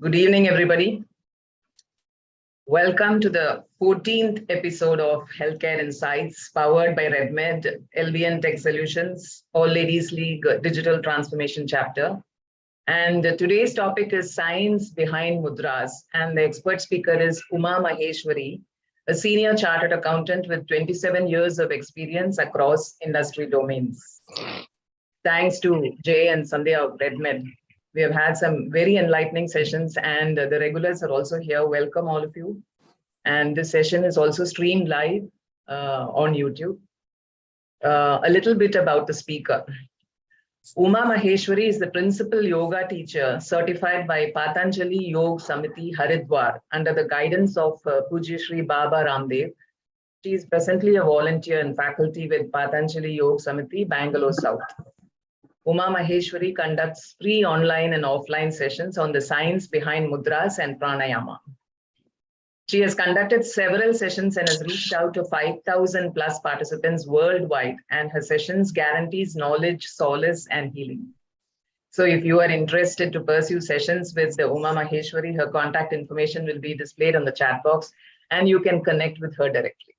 Good evening, everybody. Welcome to the 14th episode of Healthcare Insights, powered by RedMed, LBN Tech Solutions, All Ladies League Digital Transformation Chapter. And today's topic is Science Behind Mudras. And the expert speaker is Umamaheswari, a senior chartered accountant with 27 years of experience across industry domains. Thanks to Jay and Sandhya of RedMed. We have had some very enlightening sessions, and the regulars are also here. Welcome, all of you. And this session is also streamed live on YouTube. A little bit about the speaker. Umamaheswari is the principal yoga teacher certified by Patanjali Yog Samiti Haridwar under the guidance of Pujya Shri Baba Ramdev. She is presently a volunteer and faculty with Patanjali Yog Samiti, Bangalore South. Umamaheswari conducts free online and offline sessions on the science behind mudras and pranayama. She has conducted several sessions and has reached out to 5,000 plus participants worldwide, and her sessions guarantees knowledge, solace, and healing. So if you are interested to pursue sessions with the Umamaheswari, her contact information will be displayed on the chat box, and you can connect with her directly.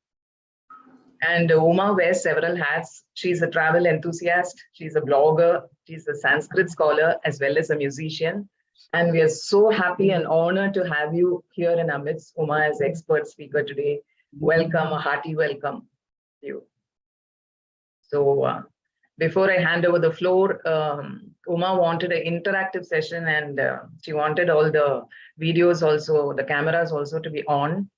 And Uma wears several hats. She's a travel enthusiast. She's a blogger. She's a Sanskrit scholar as well as a musician. And we are so happy and honored to have you here in our midst, Uma, as expert speaker today. Welcome, a hearty welcome to you. So before I hand over the floor, Uma wanted an interactive session, and she wanted all the videos also, the cameras also to be on.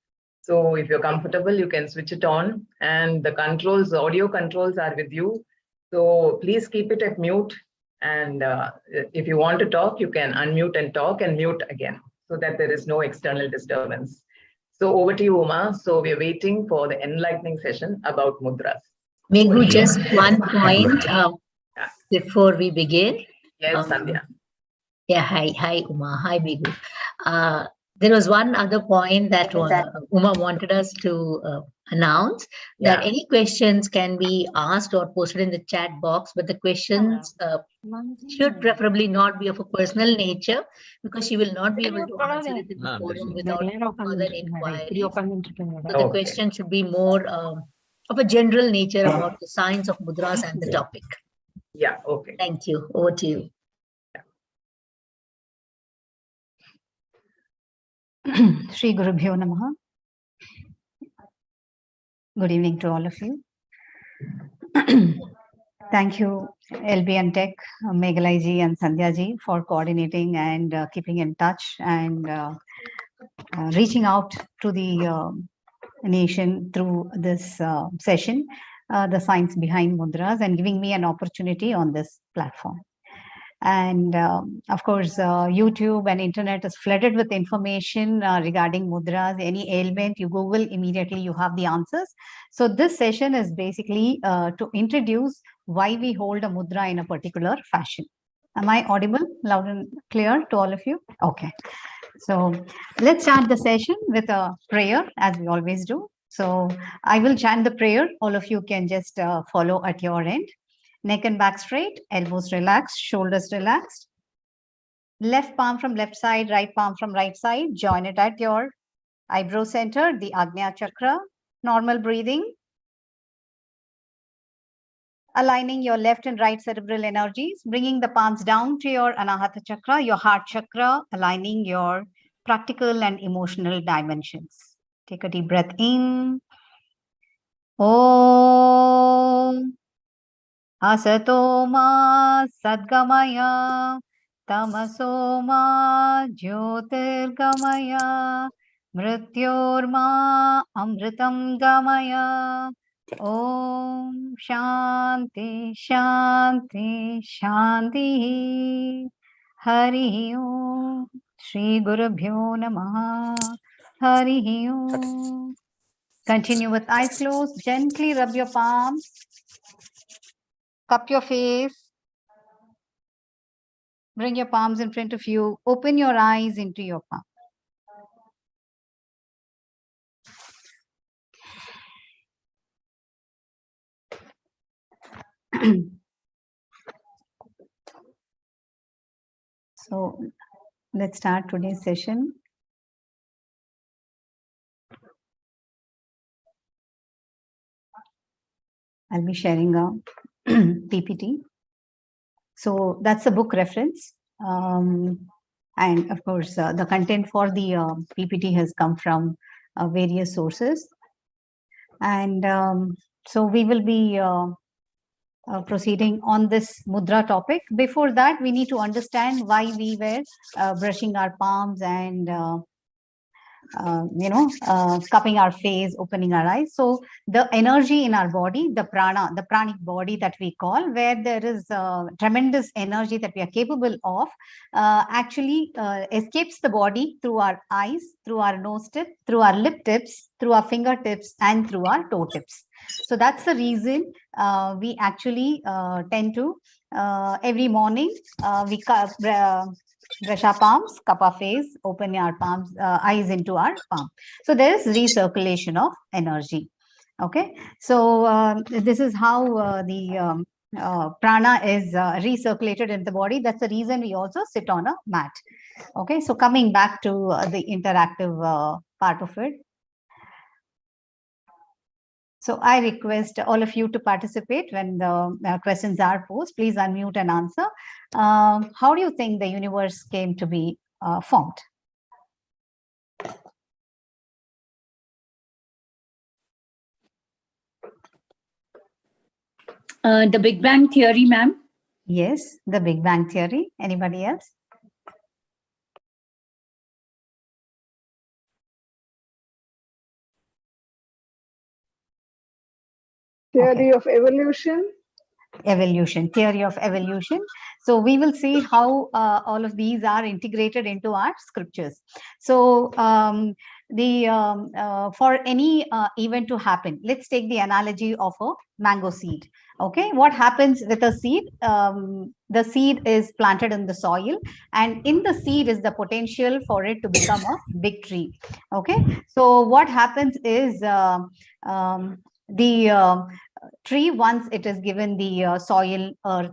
So if you're comfortable, you can switch it on, and the controls, the audio controls are with you. So please keep it at mute. And if you want to talk, you can unmute and talk and mute again so that there is no external disturbance. So over to you, Uma. So we're waiting for the enlightening session about mudras. Meghu, just one point before we begin. Yes, Sandhya. Yeah, hi, Uma. Hi, Meghu. There was one other point that Uma wanted us to announce, that any questions can be asked or posted in the chat box, but the questions should preferably not be of a personal nature, because she will not be able to answer it in the forum without further inquiry. So the question should be more of a general nature about the science of mudras and the topic. Yeah, okay. Thank you. Over to you. Shri Gurubhyo Namaha. Good evening to all of you. Thank you, LBN Tech, Meghalai ji and Sandhya ji, for coordinating and keeping in touch and reaching out to the nation through this session, the science behind mudras, and giving me an opportunity on this platform. And of course, YouTube and internet is flooded with information regarding mudras. Any ailment you Google, immediately you have the answers. So this session is basically to introduce why we hold a mudra in a particular fashion. Am I audible, loud and clear to all of you? Okay. So let's start the session with a prayer, as we always do. So I will chant the prayer. All of you can just follow at your end. Neck and back straight, elbows relaxed, shoulders relaxed. Left palm from left side, right palm from right side. Join it at your eyebrow center, the Agnya chakra. Normal breathing. Aligning your left and right cerebral energies, bringing the palms down to your Anahata chakra, your heart chakra, aligning your practical and emotional dimensions. Take a deep breath in. Om. Asato ma sadgamaya, tamaso ma jyotirgamaya, mrityorma amritam gamaya. Om Shanti Shanti Shanti. Hari Om. Shri Gurubhyo Namaha. Hari Om. Continue with eyes closed. Gently rub your palms. Cup your face. Bring your palms in front of you. Open your eyes into your palm. So let's start today's session. I'll be sharing a PPT. So that's a book reference. And of course, the content for the PPT has come from various sources. And so we will be proceeding on this mudra topic. Before that, we need to understand why we were brushing our palms and cupping our face, opening our eyes. So the energy in our body, the prana, the pranic body that we call, where there is tremendous energy that we are capable of, actually escapes the body through our eyes, through our nose tip, through our lip tips, through our fingertips, and through our toe tips. So that's the reason we actually tend to every morning we brush our palms, cup our face, open our palms, eyes into our palm. So there is recirculation of energy. Okay, so this is how the prana is recirculated in the body. That's the reason we also sit on a mat. Okay, so coming back to the interactive part of it. So I request all of you to participate when the questions are posed. Please unmute and answer. How do you think the universe came to be formed? The Big Bang Theory, ma'am. Yes, the Big Bang Theory. Anybody else? Theory of evolution. Evolution, theory of evolution. So we will see how all of these are integrated into our scriptures. So for any event to happen, let's take the analogy of a mango seed. Okay, what happens with a seed? The seed is planted in the soil, and in the seed is the potential for it to become a big tree. Okay, so what happens is the tree, once it is given the soil, earth,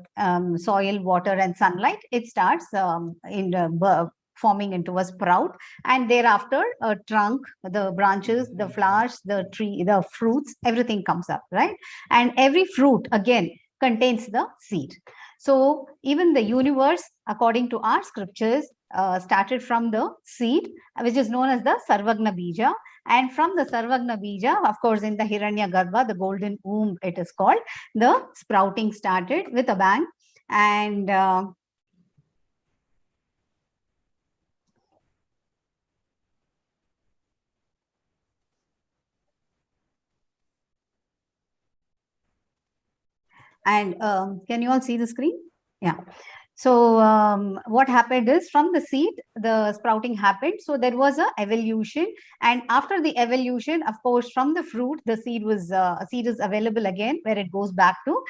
soil, water, and sunlight, it starts forming into a sprout, and thereafter a trunk, the branches, the flowers, the tree, the fruits, everything comes up, right? And every fruit again contains the seed. So even the universe, according to our scriptures, started from the seed, which is known as the Sarvagna Bija. And from the Sarvagna Bija, of course, in the Hiranya Garbha, the golden womb, it is called, the sprouting started with a bang. And can you all see the screen? Yeah. So what happened is, from the seed, the sprouting happened. So there was a evolution, and after the evolution, of course, from the fruit, the seed was seed is available again, where it goes back to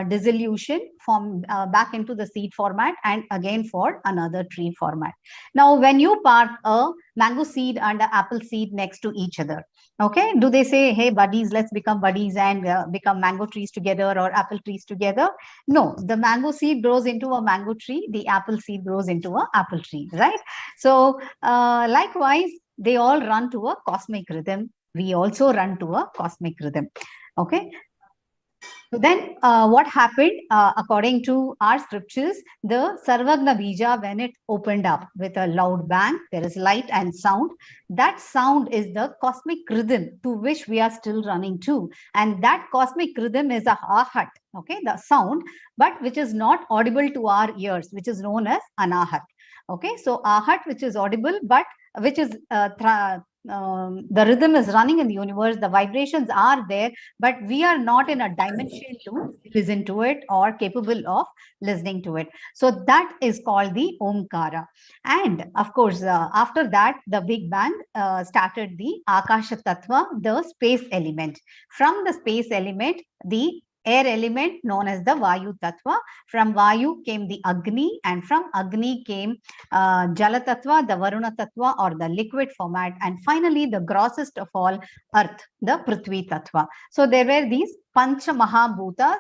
dissolution, from back into the seed format, and again for another tree format. Now, when you park a mango seed and an apple seed next to each other, okay, do they say, hey buddies, let's become buddies and become mango trees together or apple trees together? No, the mango seed grows into a mango tree, the apple seed grows into an apple tree, right? So likewise, they all run to a cosmic rhythm. We also run to a cosmic rhythm. Okay. So then what happened, according to our scriptures, the Sarvagna Bija, when it opened up with a loud bang, there is light and sound. That sound is the cosmic rhythm to which we are still running to. And that cosmic rhythm is a ahat, okay, the sound, but which is not audible to our ears, which is known as anahat. Okay, so ahat, which is audible, but which is the rhythm is running in the universe, the vibrations are there, but we are not in a dimension to listen to it or capable of listening to it. So that is called the Omkara. And of course, after that, the Big Bang started the Akasha Tattva, the space element. From the space element, the air element known as the Vayu Tattva. From Vayu came the Agni, and from Agni came Jala Tattva, the Varuna Tattva, or the liquid format, and finally the grossest of all, Earth, the Prithvi Tattva. So there were these Pancha Mahabhutas,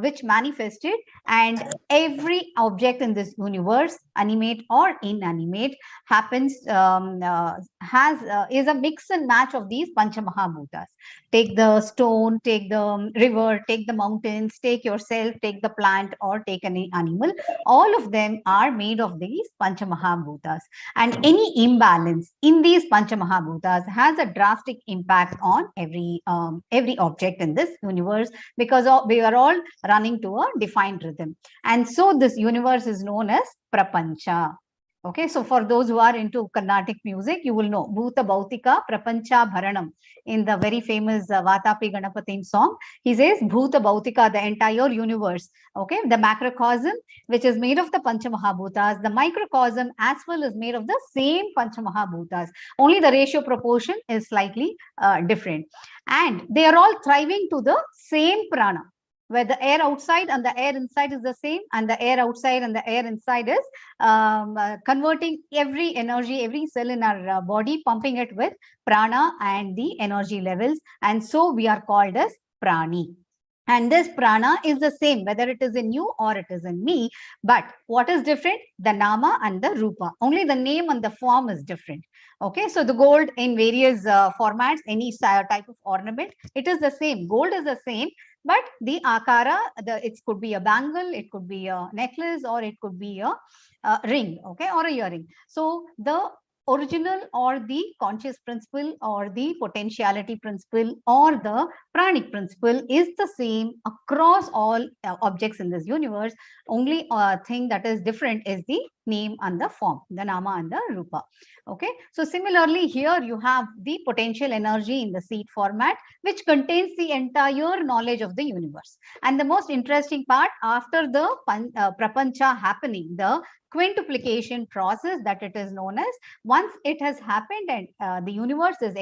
which manifested, and every object in this universe, animate or inanimate, happens is a mix and match of these Pancha Mahabhutas. Take the stone, take the river, take the mountains, take yourself, take the plant, or take any animal. All of them are made of these Pancha Mahabhutas. And any imbalance in these Pancha Mahabhutas has a drastic impact on every object in this universe, because we are all running to a defined rhythm. And so this universe is known as Prapancha. Okay, so for those who are into Carnatic music, you will know Bhuta Bhautika Prapancha Bharanam. In the very famous Vatapi Ganapatin song, he says Bhuta Bhautika, the entire universe. Okay, the macrocosm, which is made of the Pancha Mahabhutas, the microcosm as well is made of the same Pancha Mahabhutas. Only the ratio proportion is slightly different. And they are all thriving to the same prana, where the air outside and the air inside is the same, and the air outside and the air inside is converting every energy, every cell in our body, pumping it with prana and the energy levels. And so we are called as prani. And this prana is the same, whether it is in you or it is in me. But what is different? The nama and the rupa. Only the name and the form is different. Okay, so the gold in various formats, any type of ornament, it is the same. Gold is the same, but the akara, it could be a bangle, it could be a necklace, or it could be a ring, okay, or a earring. So the original or the conscious principle or the potentiality principle or the pranic principle is the same across all objects in this universe. Only thing that is different is the name and the form, the nama and the rupa. Okay, so similarly here you have the potential energy in the seed format, which contains the entire knowledge of the universe. And the most interesting part, after the prapancha happening, the quintuplication process that it is known as, once it has happened and the universe is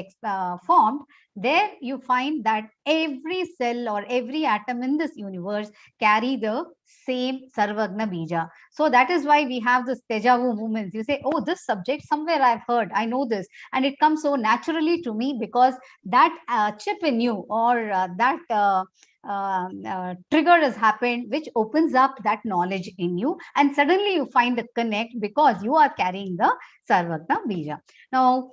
formed, there you find that every cell or every atom in this universe carry the same Sarvagna Bija. So that is why we have this deja vu moments. You say, oh, this subject somewhere I've heard, I know this, and it comes so naturally to me because that chip in you or that trigger has happened, which opens up that knowledge in you, and suddenly you find the connect because you are carrying the Sarvagna Bija. Now,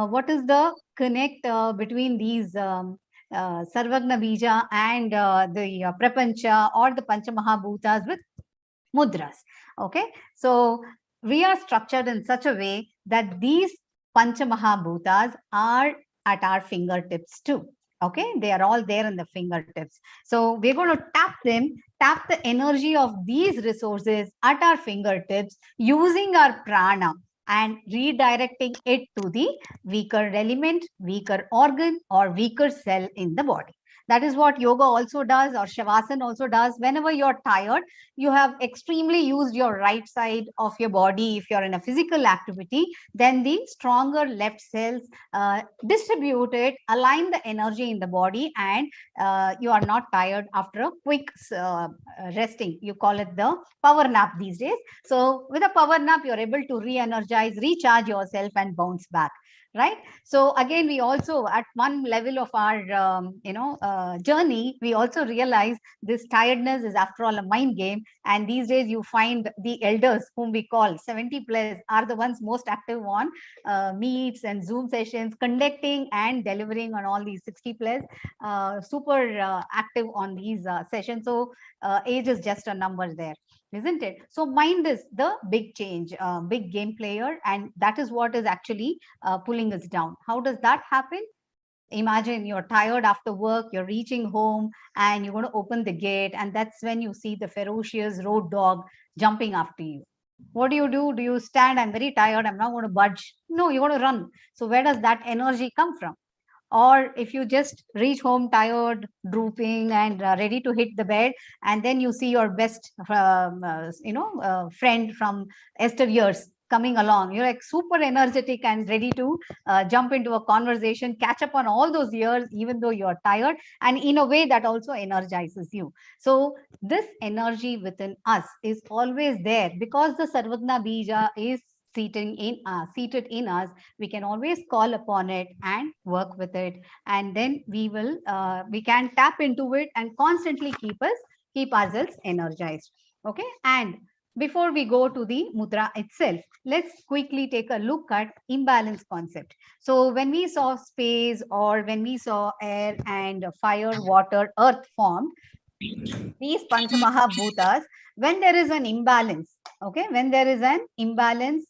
what is the connect between these Sarvagna Bija and the Prapancha or the Pancha Mahabhutas with Mudras? Okay, so we are structured in such a way that these Pancha Mahabhutas are at our fingertips too. Okay, they are all there in the fingertips. So we're going to tap the energy of these resources at our fingertips using our prana and redirecting it to the weaker element, weaker organ, or weaker cell in the body. That is what yoga also does, or Shavasana also does. Whenever you're tired, you have extremely used your right side of your body. If you're in a physical activity, then the stronger left cells distribute it, align the energy in the body, and you are not tired after a quick resting. You call it the power nap these days. So with a power nap, you're able to re-energize, recharge yourself, and bounce back. Right. So again, we also at one level of our journey, we also realize this tiredness is after all a mind game. And these days you find the elders, whom we call 70 plus, are the ones most active on meets and Zoom sessions, conducting and delivering on all these 60 plus, super active on these sessions. So age is just a number there, isn't it? So mind is the big change, big game player, and that is what is actually pulling us down. How does that happen? Imagine you're tired after work, you're reaching home, and you're going to open the gate, and that's when you see the ferocious road dog jumping after you. What do? Do you stand? I'm very tired, I'm not going to budge. No, you're going to run. So where does that energy come from? Or if you just reach home tired, drooping, and ready to hit the bed, and then you see your best friend from yesteryears coming along, you're like super energetic and ready to jump into a conversation, catch up on all those years, even though you're tired, and in a way that also energizes you. So this energy within us is always there because the Sarvagna Bija is seated in us, we can always call upon it and work with it, and then we can tap into it and constantly keep ourselves energized. Okay, and before we go to the mudra itself, let's quickly take a look at imbalance concept. So when we saw space, or when we saw air and fire, water, earth formed, these Panchamahabhutas, when there is an imbalance, okay, when there is an imbalance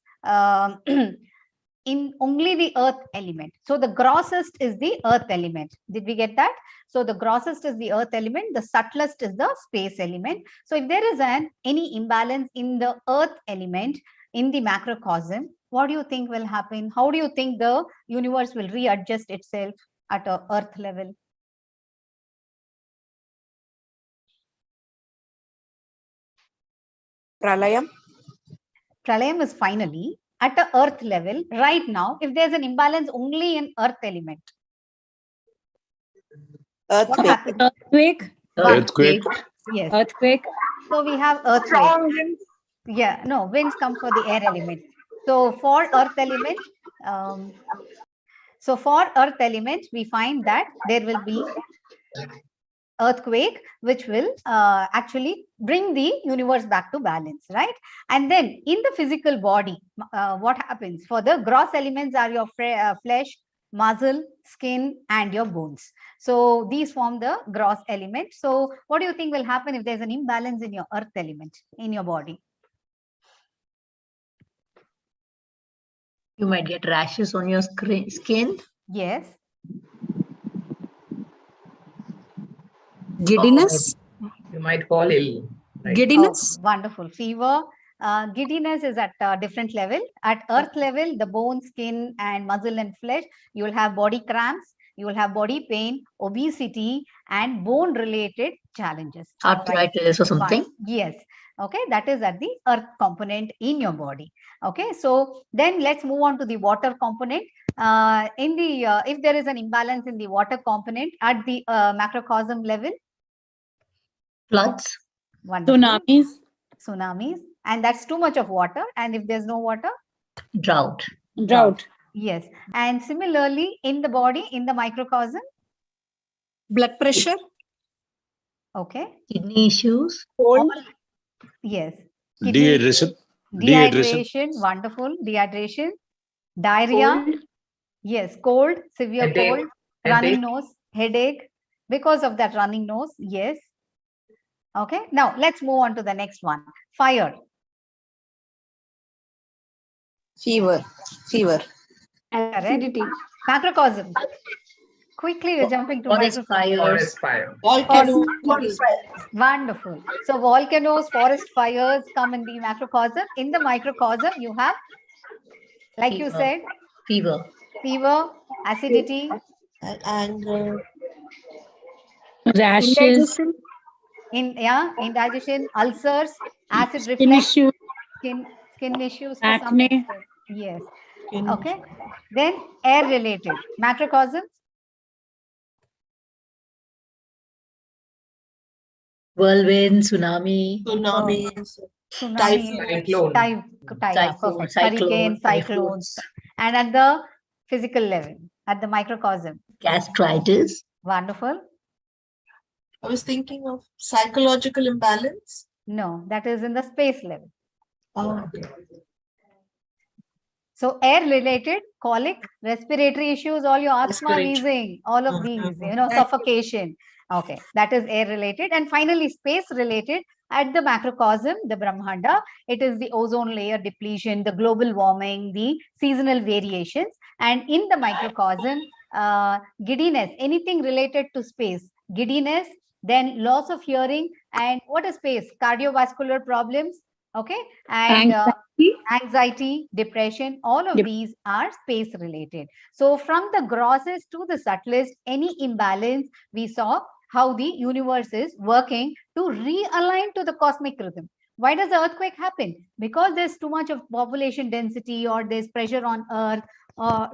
in only the earth element. So the grossest is the earth element. Did we get that? So the grossest is the earth element, the subtlest is the space element. So if there is any imbalance in the earth element in the macrocosm, what do you think will happen? How do you think the universe will readjust itself at a earth level? Pralayam. Pralayam is finally at the earth level right now. If there's an imbalance only in earth element, what happens? Earthquake. Earthquake. Yes. Earthquake. So we have earthquake. Strong winds. Yeah, no, winds come for the air element. So for earth element, we find that there will be earthquake, which will actually bring the universe back to balance, right? And then in the physical body, what happens? For the gross elements are your flesh, muscle, skin, and your bones. So these form the gross element. So what do you think will happen if there's an imbalance in your earth element in your body? You might get rashes on your skin. Yes. Giddiness. You might fall ill. Right? Giddiness. Oh, wonderful. Fever. Giddiness is at a different level. At earth level, the bone, skin, and muscle and flesh, you will have body cramps, you will have body pain, obesity, and bone related challenges. Arthritis or something. Yes. Okay, that is at the earth component in your body. Okay, so then let's move on to the water component. If there is an imbalance in the water component at the macrocosm level, floods, tsunamis, and that's too much of water. And if there's no water, drought. Yes, and similarly in the body, in the microcosm, blood pressure. Okay. Kidney issues. Yes. Dehydration. Wonderful. Dehydration. Diarrhea. Cold. Yes. Cold. Severe headache. Cold. Running nose. Headache. Because of that running nose. Yes. Okay. Now let's move on to the next one. Fire. Fever. Acidity. Macrocosm. Quickly, we're jumping to forest fires. Volcanoes. Wonderful. So volcanoes, forest fires come in the macrocosm. In the microcosm, you have, like fever. You said, fever, acidity, and rashes, indigestion, ulcers, acid reflux, skin issues, acne. Yes. Okay. Then air related macrocosms. Whirlwind, tsunami, cyclone, perfect. Hurricane, cyclones, and at the physical level, at the microcosm, gastritis. Wonderful. I was thinking of psychological imbalance. No, that is in the space level. Oh. So air related, colic, respiratory issues, all your asthma, wheezing, all of these, suffocation. Okay, that is air related. And finally, space related at the macrocosm, the Brahmanda, it is the ozone layer depletion, the global warming, the seasonal variations. And in the microcosm, giddiness, anything related to space, giddiness, then loss of hearing, and what is space? Cardiovascular problems, okay, and anxiety, depression, all of these are space related. So from the grossest to the subtlest, any imbalance, we saw how the universe is working to realign to the cosmic rhythm. Why does the earthquake happen? Because there's too much of population density or there's pressure on earth.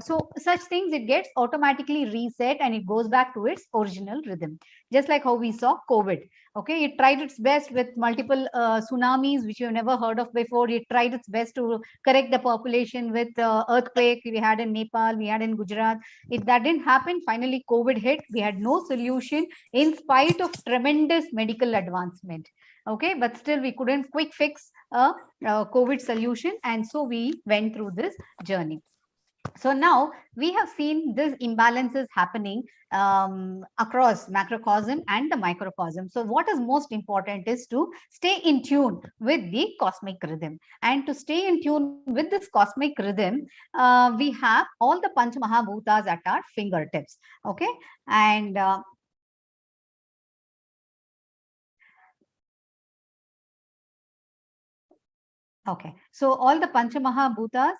So such things, it gets automatically reset and it goes back to its original rhythm. Just like how we saw COVID. Okay, it tried its best with multiple tsunamis, which you've never heard of before. It tried its best to correct the population with earthquake we had in Nepal, we had in Gujarat. If that didn't happen, finally COVID hit. We had no solution in spite of tremendous medical advancement. Okay, but still we couldn't quick fix a COVID solution. And so we went through this journey. So now we have seen this imbalances happening across macrocosm and the microcosm. So what is most important is to stay in tune with the cosmic rhythm. And to stay in tune with this cosmic rhythm, we have all the Panch Mahabhutas at our fingertips. Okay, and okay, so all the Panch Mahabhutas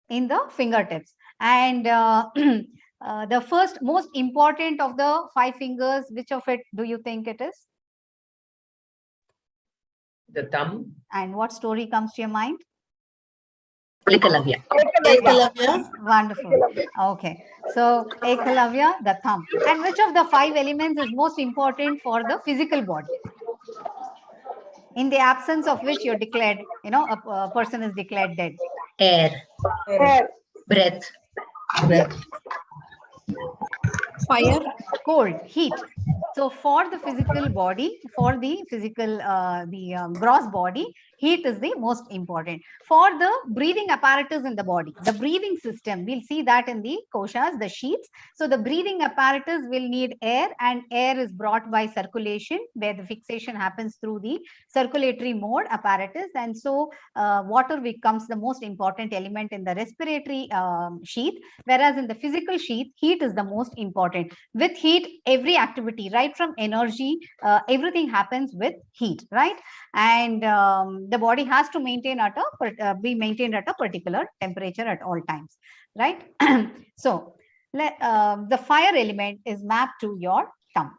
in the fingertips. And the first most important of the 5 fingers, which of it do you think it is? The thumb. And what story comes to your mind? Ekalavya. Ekalavya. Wonderful. Okay, so Ekalavya, the thumb. And which of the 5 elements is most important for the physical body? In the absence of which you're declared, you know, a person is declared dead. Air. Air. Breath. Fire. Cold, heat. So for the physical body, for the physical, gross body, heat is the most important. For the breathing apparatus in the body, the breathing system, we'll see that in the koshas, the sheets. So the breathing apparatus will need air, and air is brought by circulation, where the fixation happens through the circulatory mode apparatus. And so water becomes the most important element in the respiratory sheath, whereas in the physical sheath, heat is the most important. With heat, every activity, right from energy, everything happens with heat, right? And the body has to maintain at be maintained at a particular temperature at all times, right? So the fire element is mapped to your thumb.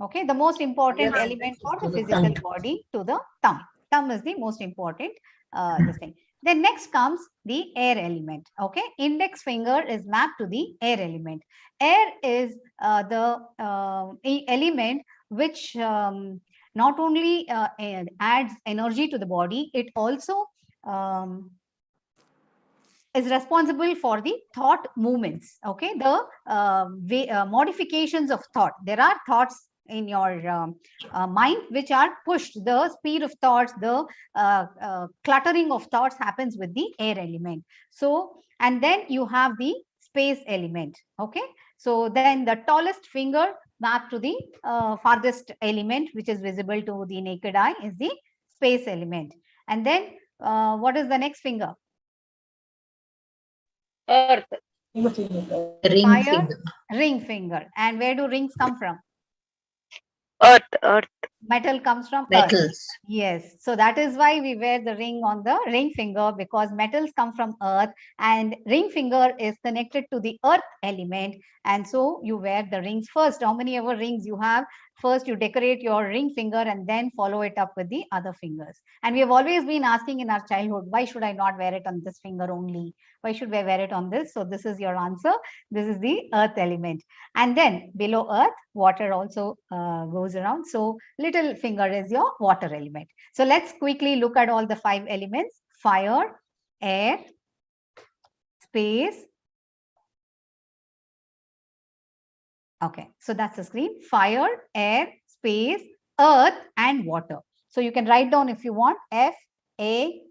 Okay, the most important element for the physical body to the thumb. Thumb is the most important this thing. Then next comes the air element. Okay, index finger is mapped to the air element. Air is the element which not only adds energy to the body, it also is responsible for the thought movements. Okay, the modifications of thought. There are thoughts in your mind which are pushed. The speed of thoughts, the cluttering of thoughts happens with the air element. So, and then you have the space element. Okay, so then the tallest finger mapped to the farthest element which is visible to the naked eye is the space element. And then what is the next finger? Earth. Ring finger. Ring finger. And where do rings come from? Earth. Metal comes from Metals. earth. Yes. So that is why we wear the ring on the ring finger, because metals come from earth, and ring finger is connected to the earth element. And so you wear the rings first. How many ever rings you have? First, you decorate your ring finger and then follow it up with the other fingers. And we have always been asking in our childhood, why should I not wear it on this finger only? Why should I wear it on this? So this is your answer. This is the earth element. And then below earth, water also goes around. So little finger is your water element. So let's quickly look at all the 5 elements: fire, air, space. Okay, so that's the screen: fire, air, space, earth, and water. So you can write down if you want FASEW.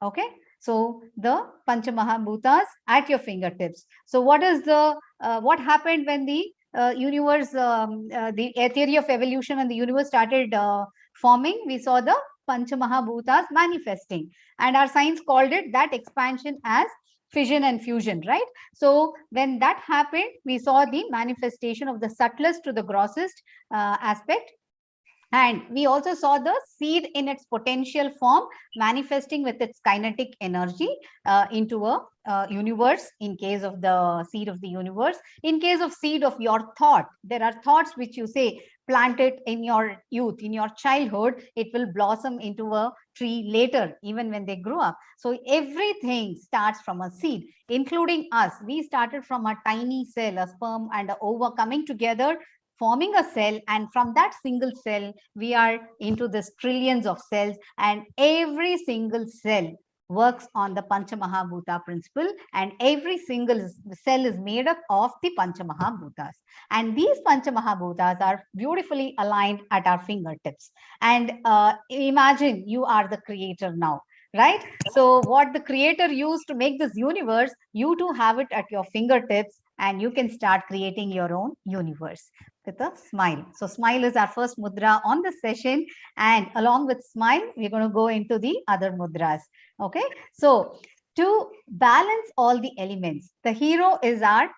Okay, so the Pancha Mahabhutas at your fingertips. So what is the what happened when the universe, the theory of evolution and the universe started forming? We saw the Pancha Mahabhutas manifesting, and our science called it that expansion as fission and fusion, right? So when that happened, we saw the manifestation of the subtlest to the grossest aspect. And we also saw the seed in its potential form manifesting with its kinetic energy into a universe in case of the seed of the universe. In case of seed of your thought, there are thoughts which you say planted in your youth, in your childhood, it will blossom into a tree later, even when they grow up. So everything starts from a seed, including us. We started from a tiny cell, a sperm and an ova coming together, forming a cell, and from that single cell we are into this trillions of cells, and every single cell works on the Panchamahabhuta principle, and every single cell is made up of the Panchamahabhutas, and these Panchamahabhutas are beautifully aligned at our fingertips. And imagine you are the creator now, right? So what the creator used to make this universe, you too have it at your fingertips, and you can start creating your own universe with a smile. So smile is our first mudra on this session, and along with smile, we're going to go into the other mudras. Okay, so to balance all the elements, the hero is our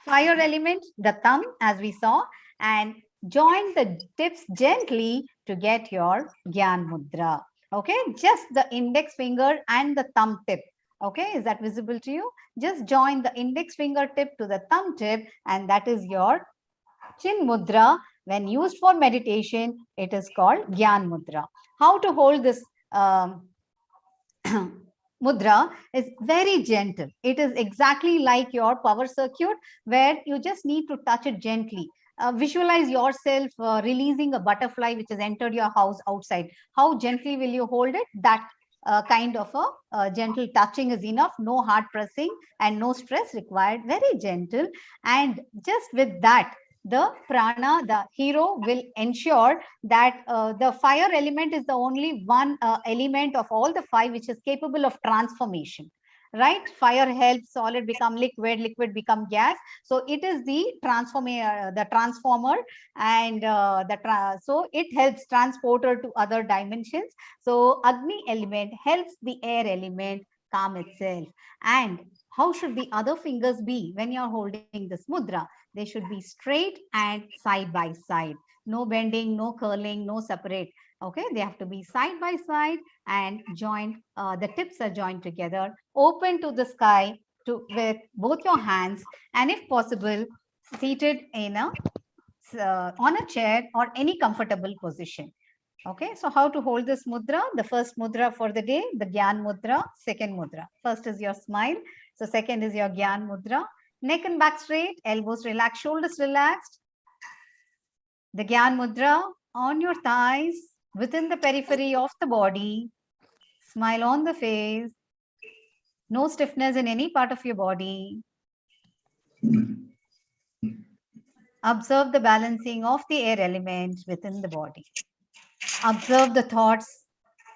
fire element, the thumb, as we saw, and join the tips gently to get your Gyan Mudra. Okay, just the index finger and the thumb tip. Okay, is that visible to you? Just join the index finger tip to the thumb tip, and that is your Chin Mudra. When used for meditation, it is called Gyan Mudra. How to hold this mudra is very gentle. It is exactly like your power circuit, where you just need to touch it gently. Visualize yourself releasing a butterfly which has entered your house outside. How gently will you hold it? That kind of a gentle touching is enough. No hard pressing and no stress required. Very gentle. And just with that, the prana, the hero, will ensure that the fire element is the only one element of all the five which is capable of transformation, right? Fire helps solid become liquid, liquid become gas. So it is the transformer, and so it helps transporter to other dimensions. So Agni element helps the air element calm itself. And how should the other fingers be when you're holding this mudra? They should be straight and side by side. No bending, no curling, no separate. Okay, they have to be side by side and joined. The tips are joined together, open to the sky with both your hands, and if possible, seated in on a chair or any comfortable position. Okay, so how to hold this mudra? The first mudra for the day, the Gyan Mudra, second mudra. First is your smile. So second is your Gyan Mudra. Neck and back straight, elbows relaxed, shoulders relaxed. The Gyan Mudra on your thighs, within the periphery of the body. Smile on the face. No stiffness in any part of your body. Observe the balancing of the air element within the body. Observe the thoughts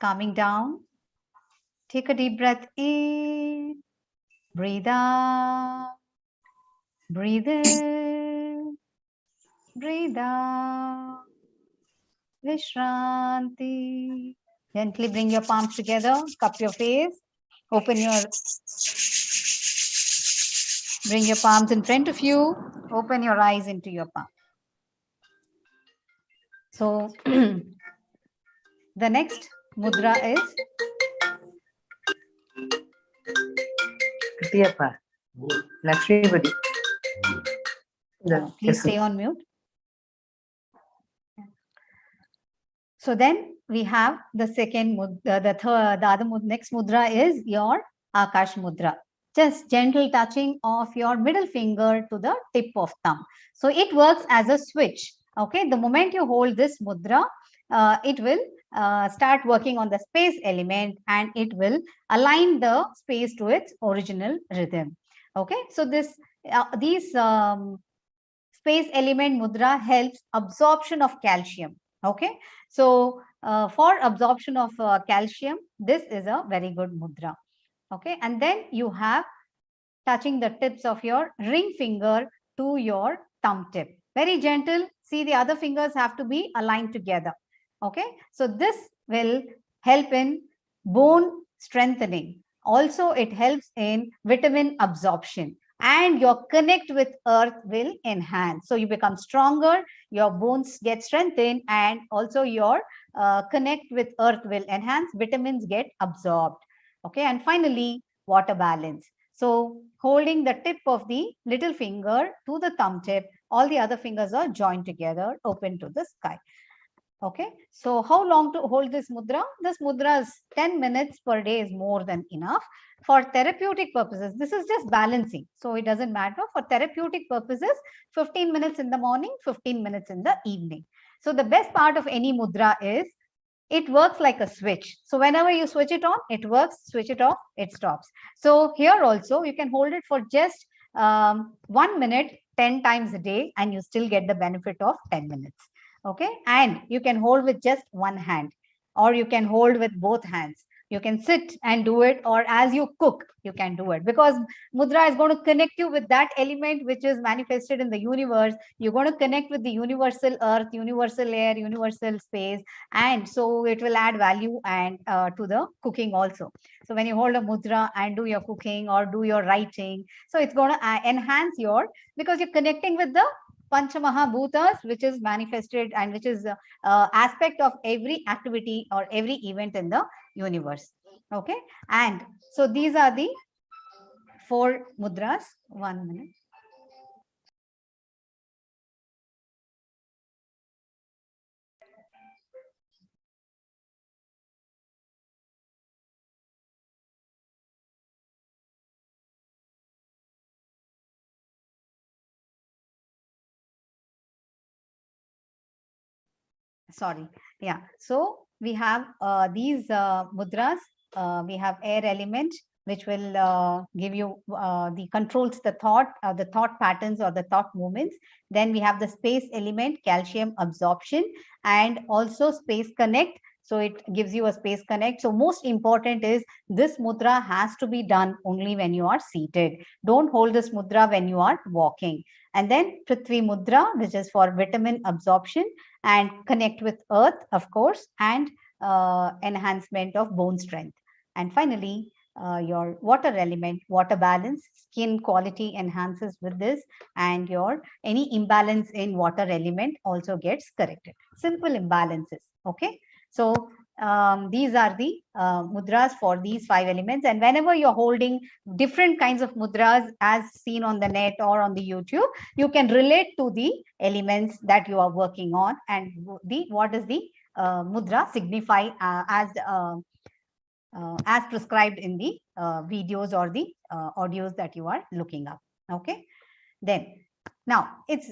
coming down. Take a deep breath in. Breathe out. Breathe in. Breathe out. Vishranti. Gently bring your palms together. Cup your face. Bring your palms in front of you. Open your eyes into your palm. So the next mudra is Lakshmipati. please stay on mute. So then we have the second mudra, next mudra is your Akash Mudra. Just gentle touching of your middle finger to the tip of thumb. So it works as a switch. Okay, the moment you hold this mudra, it will start working on the space element, and it will align the space to its original rhythm. Okay, so these space element mudra helps absorption of calcium. Okay, so for absorption of calcium, this is a very good mudra. Okay, and then you have touching the tips of your ring finger to your thumb tip. Very gentle. See, the other fingers have to be aligned together. Okay, so this will help in bone strengthening. Also, it helps in vitamin absorption. and your connect with earth will enhance. So you become stronger, your bones get strengthened, and also your connect with earth will enhance, vitamins get absorbed. Okay, and finally, water balance. So holding the tip of the little finger to the thumb tip, all the other fingers are joined together, open to the sky. Okay, so how long to hold this mudra? This mudra is 10 minutes per day is more than enough. For therapeutic purposes, this is just balancing. So it doesn't matter. For therapeutic purposes, 15 minutes in the morning, 15 minutes in the evening. So the best part of any mudra is it works like a switch. So whenever you switch it on, it works, switch it off, it stops. So here also, you can hold it for just 1 minute, 10 times a day, and you still get the benefit of 10 minutes. Okay, and you can hold with just one hand, or you can hold with both hands. You can sit and do it, or as you cook, you can do it, because mudra is going to connect you with that element which is manifested in the universe. You're going to connect with the universal earth, universal air, universal space, and so it will add value and to the cooking also. So when you hold a mudra and do your cooking or do your writing, so it's going to enhance your, because you're connecting with the Panchamahabhutas, which is manifested and which is aspect of every activity or every event in the universe. Okay, and so these are the 4 mudras. 1 minute. Sorry. Yeah. So we have these mudras. We have air element, which will give you the controls the thought patterns or the thought movements. Then we have the space element, calcium absorption, and also space connect. So it gives you a space connect. So most important is this mudra has to be done only when you are seated. Don't hold this mudra when you are walking. And then Prithvi mudra, which is for vitamin absorption and connect with earth, of course, and enhancement of bone strength. And finally, your water element, water balance, skin quality enhances with this, and your any imbalance in water element also gets corrected. Simple imbalances. Okay, so these are the mudras for these 5 elements. And whenever you're holding different kinds of mudras as seen on the net or on the YouTube, you can relate to the elements that you are working on, and the what does the mudra signify as prescribed in the videos or the audios that you are looking up. Okay, then now it's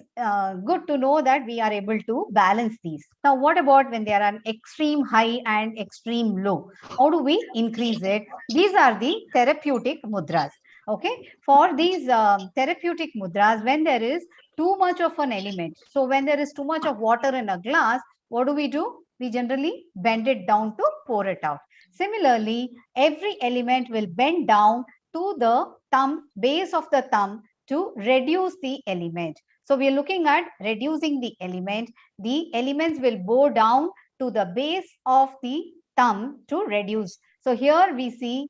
good to know that we are able to balance these. Now, what about when there are extreme high and extreme low? How do we increase it? These are the therapeutic mudras. Okay, for these therapeutic mudras, when there is too much of an element, so when there is too much of water in a glass, what do? We generally bend it down to pour it out. Similarly, every element will bend down to the thumb, base of the thumb, to reduce the element. So we are looking at reducing the element. The elements will bow down to the base of the thumb to reduce. So here we see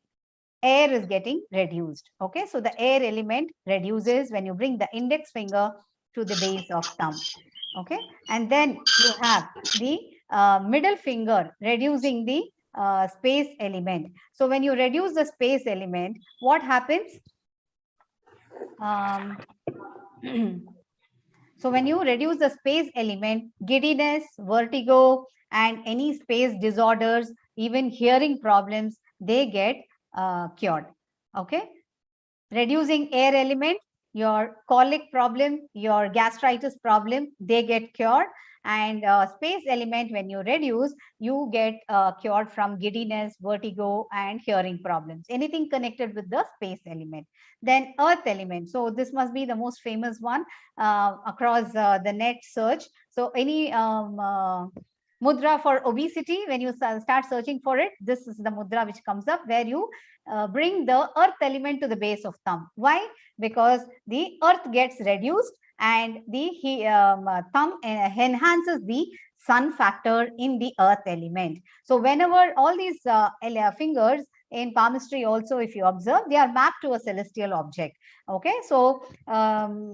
air is getting reduced. Okay, so the air element reduces when you bring the index finger to the base of thumb. Okay, and then you have the middle finger reducing the space element. So when you reduce the space element, what happens? So when you reduce the space element, giddiness, vertigo, and any space disorders, even hearing problems, they get cured. Okay, reducing air element, your colic problem, your gastritis problem, they get cured. And space element, when you reduce, you get cured from giddiness, vertigo, and hearing problems, anything connected with the space element. Then earth element, so this must be the most famous one across the net search. So any mudra for obesity, when you start searching for it, this is the mudra which comes up, where you bring the earth element to the base of thumb. Why? Because the earth gets reduced and the thumb enhances the sun factor in the earth element. So whenever all these fingers in palmistry also, if you observe, they are mapped to a celestial object. Okay, so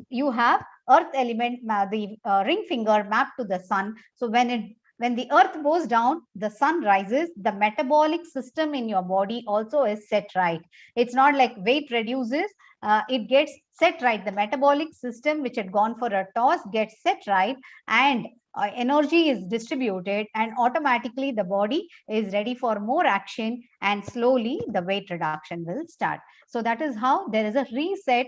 you have earth element, the ring finger mapped to the sun. So when the earth goes down, the sun rises, the metabolic system in your body also is set right. It's not like weight reduces, it gets set right. The metabolic system, which had gone for a toss, gets set right, and energy is distributed, and automatically the body is ready for more action, and slowly the weight reduction will start. So that is how there is a reset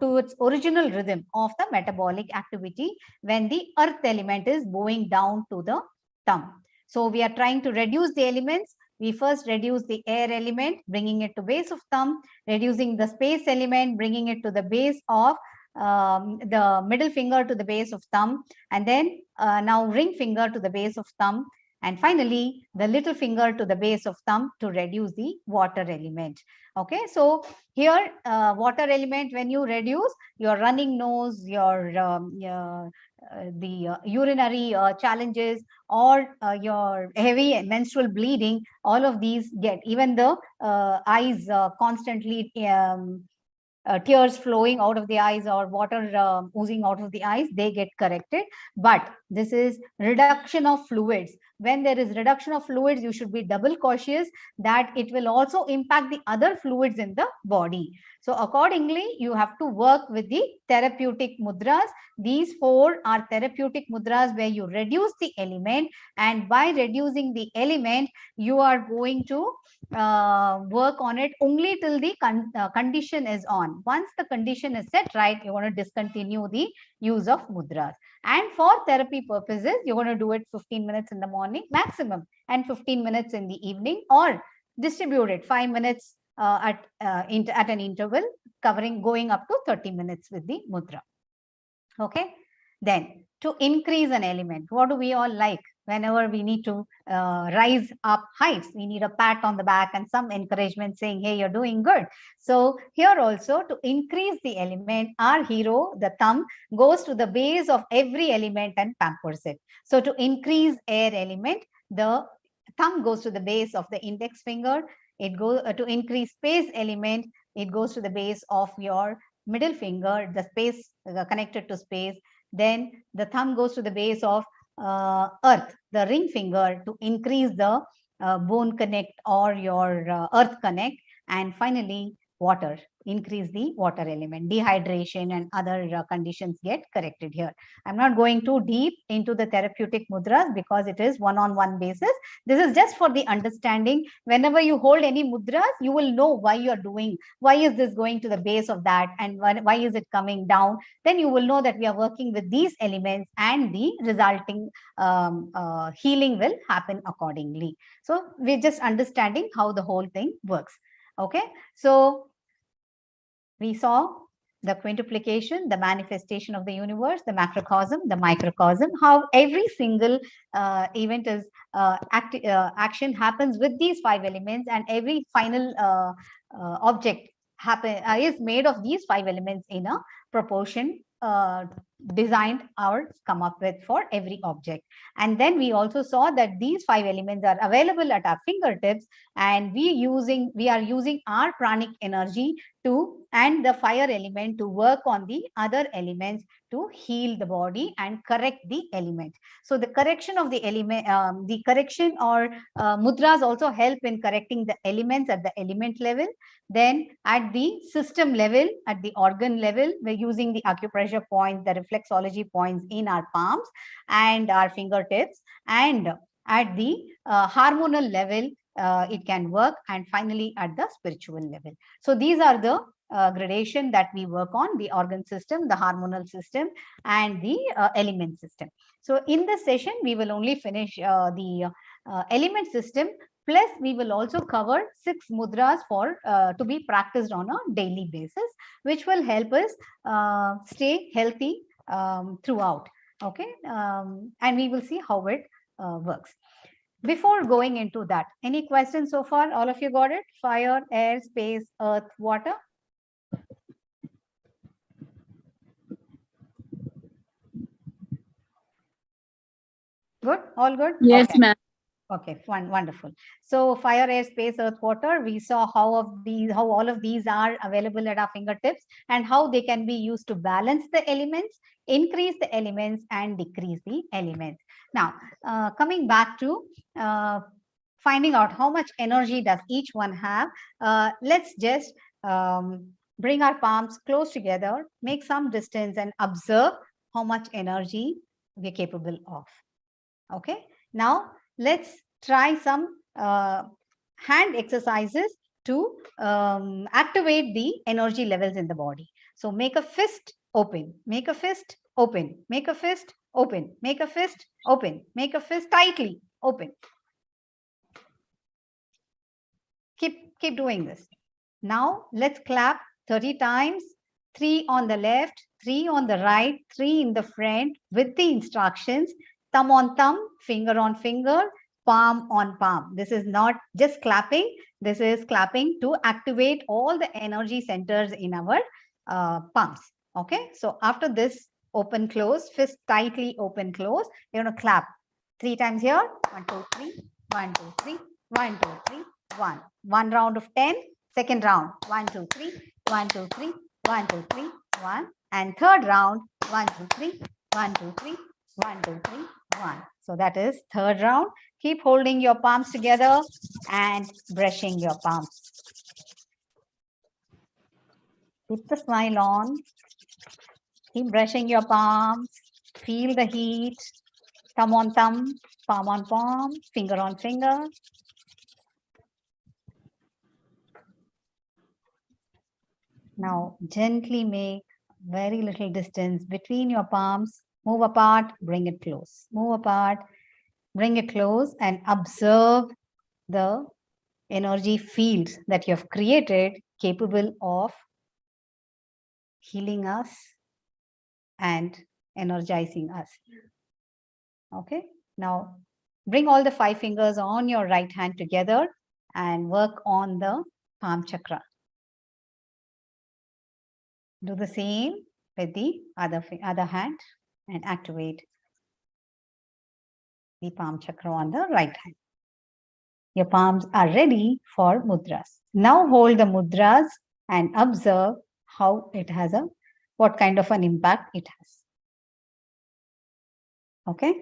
to its original rhythm of the metabolic activity when the earth element is bowing down to the thumb. So we are trying to reduce the elements. We first reduce the air element, bringing it to base of thumb, reducing the space element, bringing it to the base of the middle finger to the base of thumb, and then now ring finger to the base of thumb, and finally the little finger to the base of thumb to reduce the water element. Okay, so here water element, when you reduce, your running nose, your the urinary challenges, or your heavy menstrual bleeding, all of these get, even the eyes constantly tears flowing out of the eyes, or water oozing out of the eyes, they get corrected. But this is reduction of fluids. When there is reduction of fluids, you should be double cautious that it will also impact the other fluids in the body. So accordingly, you have to work with the therapeutic mudras. These 4 are therapeutic mudras where you reduce the element, and by reducing the element, you are going to work on it only till the condition is on. Once the condition is set right, you want to discontinue the use of mudras. And for therapy purposes, you're going to do it 15 minutes in the morning maximum, and 15 minutes in the evening, or distribute it 5 minutes at an interval, going up to 30 minutes with the mudra. Okay, then to increase an element, what do we all like? Whenever we need to rise up heights, we need a pat on the back and some encouragement saying, hey, you're doing good. So here also, to increase the element, our hero, the thumb, goes to the base of every element and pampers it. So to increase air element, the thumb goes to the base of the index finger. It goes to increase space element, it goes to the base of your middle finger, the space connected to space. Then the thumb goes to the base of earth, the ring finger, to increase the bone connect or your earth connect. And finally, water, increase the water element. Dehydration and other conditions get corrected here. I'm not going too deep into the therapeutic mudras because it is one-on-one basis. This is just for the understanding. Whenever you hold any mudras, you will know why you're doing, why is this going to the base of that, and why is it coming down. Then you will know that we are working with these elements, and the resulting healing will happen accordingly. So we're just understanding how the whole thing works. Okay, so we saw the quintuplication, the manifestation of the universe, the macrocosm, the microcosm, how every single event is action happens with these 5 elements, and every final object is made of these 5 elements in a proportion designed or come up with for every object. And then we also saw that these 5 elements are available at our fingertips, and we are using our pranic energy and the fire element to work on the other elements to heal the body and correct the element. So the correction of the element, the correction or mudras also help in correcting the elements at the element level. Then at the system level, at the organ level, we're using the acupressure points, the reflexology points in our palms and our fingertips. And at the hormonal level, it can work, and finally at the spiritual level. So these are the gradation that we work on: the organ system, the hormonal system, and the element system. So in this session, we will only finish the element system, plus we will also cover 6 mudras for to be practiced on a daily basis, which will help us stay healthy throughout. Okay, and we will see how it works. Before going into that, any questions so far? All of you got it? Fire, air, space, earth, water. Good? All good? Yes, Okay. ma'am. Okay, wonderful. So fire, air, space, earth, water, we saw how all of these are available at our fingertips and how they can be used to balance the elements, increase the elements and decrease the elements. Now, coming back to finding out how much energy does each one have, let's just bring our palms close together, make some distance and observe how much energy we're capable of. Okay, now let's try some hand exercises to activate the energy levels in the body. So make a fist open, make a fist open, make a fist open, make a fist open, make a fist tightly open. Keep doing this. Now let's clap 30 times, 3 on the left, 3 on the right, 3 in the front with the instructions, thumb on thumb, finger on finger, palm on palm. This is not just clapping. This is clapping to activate all the energy centers in our palms. Okay. So after this open close, fist tightly open close, you're going to clap 3 times here. 1, 2, 3, 1, 2, 3, 1, 2, 3, 1. 1 round of 10. Second round. 1, 2, 3, 1, 2, 3, 1, 2, 3, 1. And third round. 1, 2, 3, 1, 2, 3, 1, 2, 3, 1. So that is third round. Keep holding your palms together and brushing your palms. Keep the smile on. Keep brushing your palms. Feel the heat. Thumb on thumb, palm on palm, finger on finger. Now gently make very little distance between your palms. Move apart, bring it close. Move apart, bring it close and observe the energy fields that you have created capable of healing us and energizing us. Okay, now bring all the 5 fingers on your right hand together and work on the palm chakra. Do the same with the other hand and activate the palm chakra on the right hand. Your palms are ready for mudras. Now hold the mudras and observe how it has what kind of an impact it has. Okay.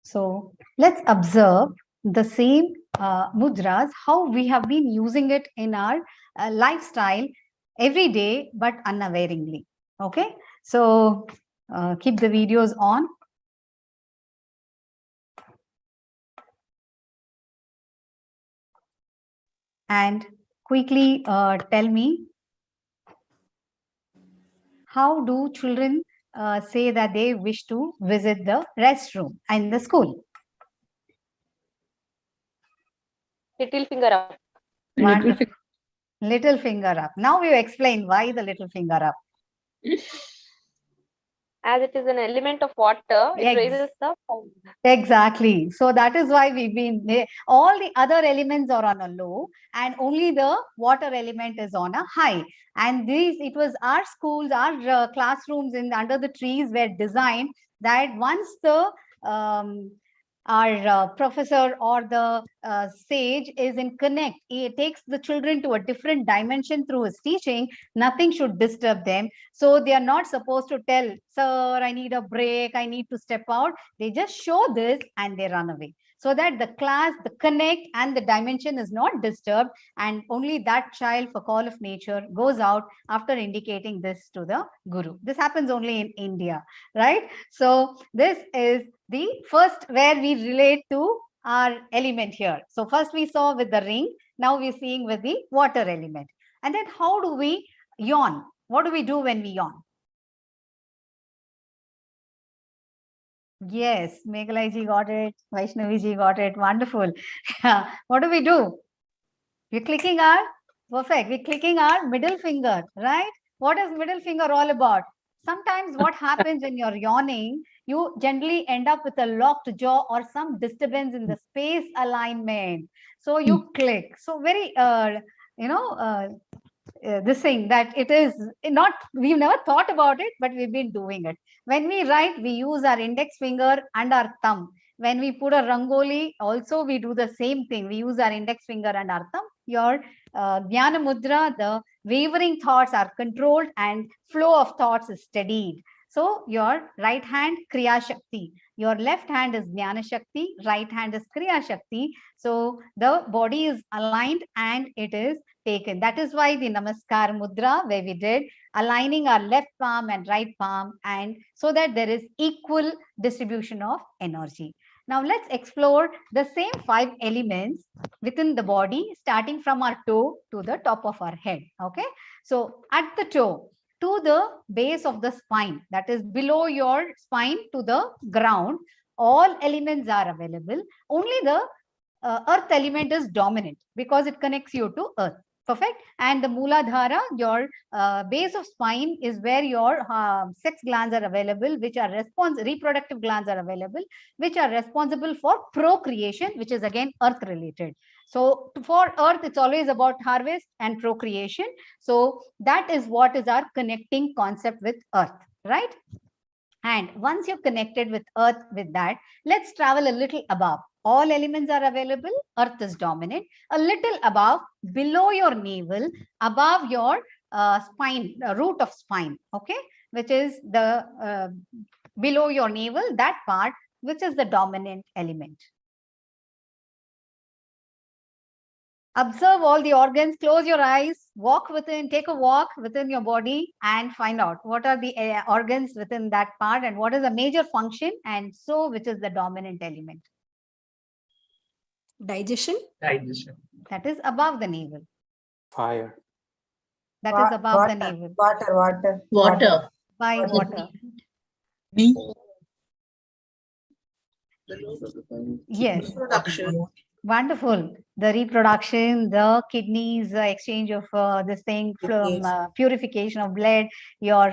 So let's observe the same mudras, how we have been using it in our lifestyle every day, but unawareingly. Okay. So keep the videos on. And quickly tell me, how do children say that they wish to visit the restroom in the school? Little finger up. Little finger up. Now you explain why the little finger up. As it is an element of water, it raises the sound. Exactly. So that is why we've been, all the other elements are on a low and only the water element is on a high. And it was our schools, our classrooms under the trees were designed that once the our professor or the sage is in connect, he takes the children to a different dimension through his teaching, nothing should disturb them. So they are not supposed to tell, sir, I need a break, I need to step out. They just show this and they run away. So that the class, the connect and the dimension is not disturbed, and only that child, for call of nature, goes out after indicating this to the guru. This happens only in India, right? So this is the first where we relate to our element here. So first we saw with the ring, now we're seeing with the water element. And then how do we yawn? What do we do when we yawn? Yes, Meghalai ji got it, Vaishnavi ji got it, wonderful. Yeah. What do we do? We're clicking our, perfect, we're clicking our middle finger, right? What is middle finger all about? Sometimes what happens when you're yawning, you generally end up with a locked jaw or some disturbance in the space alignment. So you click. So very, this thing that it is not, we've never thought about it, but we've been doing it. When we write, we use our index finger and our thumb. When we put a rangoli, also we do the same thing. We use our index finger and our thumb. Your Jnana Mudra, the wavering thoughts are controlled and flow of thoughts is steadied. So your right hand, Kriya Shakti. Your left hand is Jnana Shakti, right hand is Kriya Shakti. So the body is aligned and it is taken. That is why the Namaskar Mudra, where we did aligning our left palm and right palm, and so that there is equal distribution of energy. Now let's explore the same 5 elements within the body, starting from our toe to the top of our head. Okay. So at the toe, to the base of the spine, that is below your spine to the ground, all elements are available. Only the earth element is dominant because it connects you to earth. Perfect. And the Mooladhara, your base of spine, is where your sex glands are available, which are reproductive glands are available, which are responsible for procreation, which is again earth related. So for earth, it's always about harvest and procreation. So that is what is our connecting concept with earth, right? And once you're connected with earth with that, let's travel a little above. All elements are available. Earth is dominant. A little above, below your navel, above your spine, root of spine, okay, which is the below your navel, that part, which is the dominant element. Observe all the organs, close your eyes, walk within, take a walk within your body and find out what are the organs within that part and what is a major function, and so which is the dominant element. Digestion. Digestion. That is above the navel. Fire. That is above the navel. Water. By water. Yes. Production. Wonderful. The reproduction, the kidneys, exchange of this thing from purification of blood, your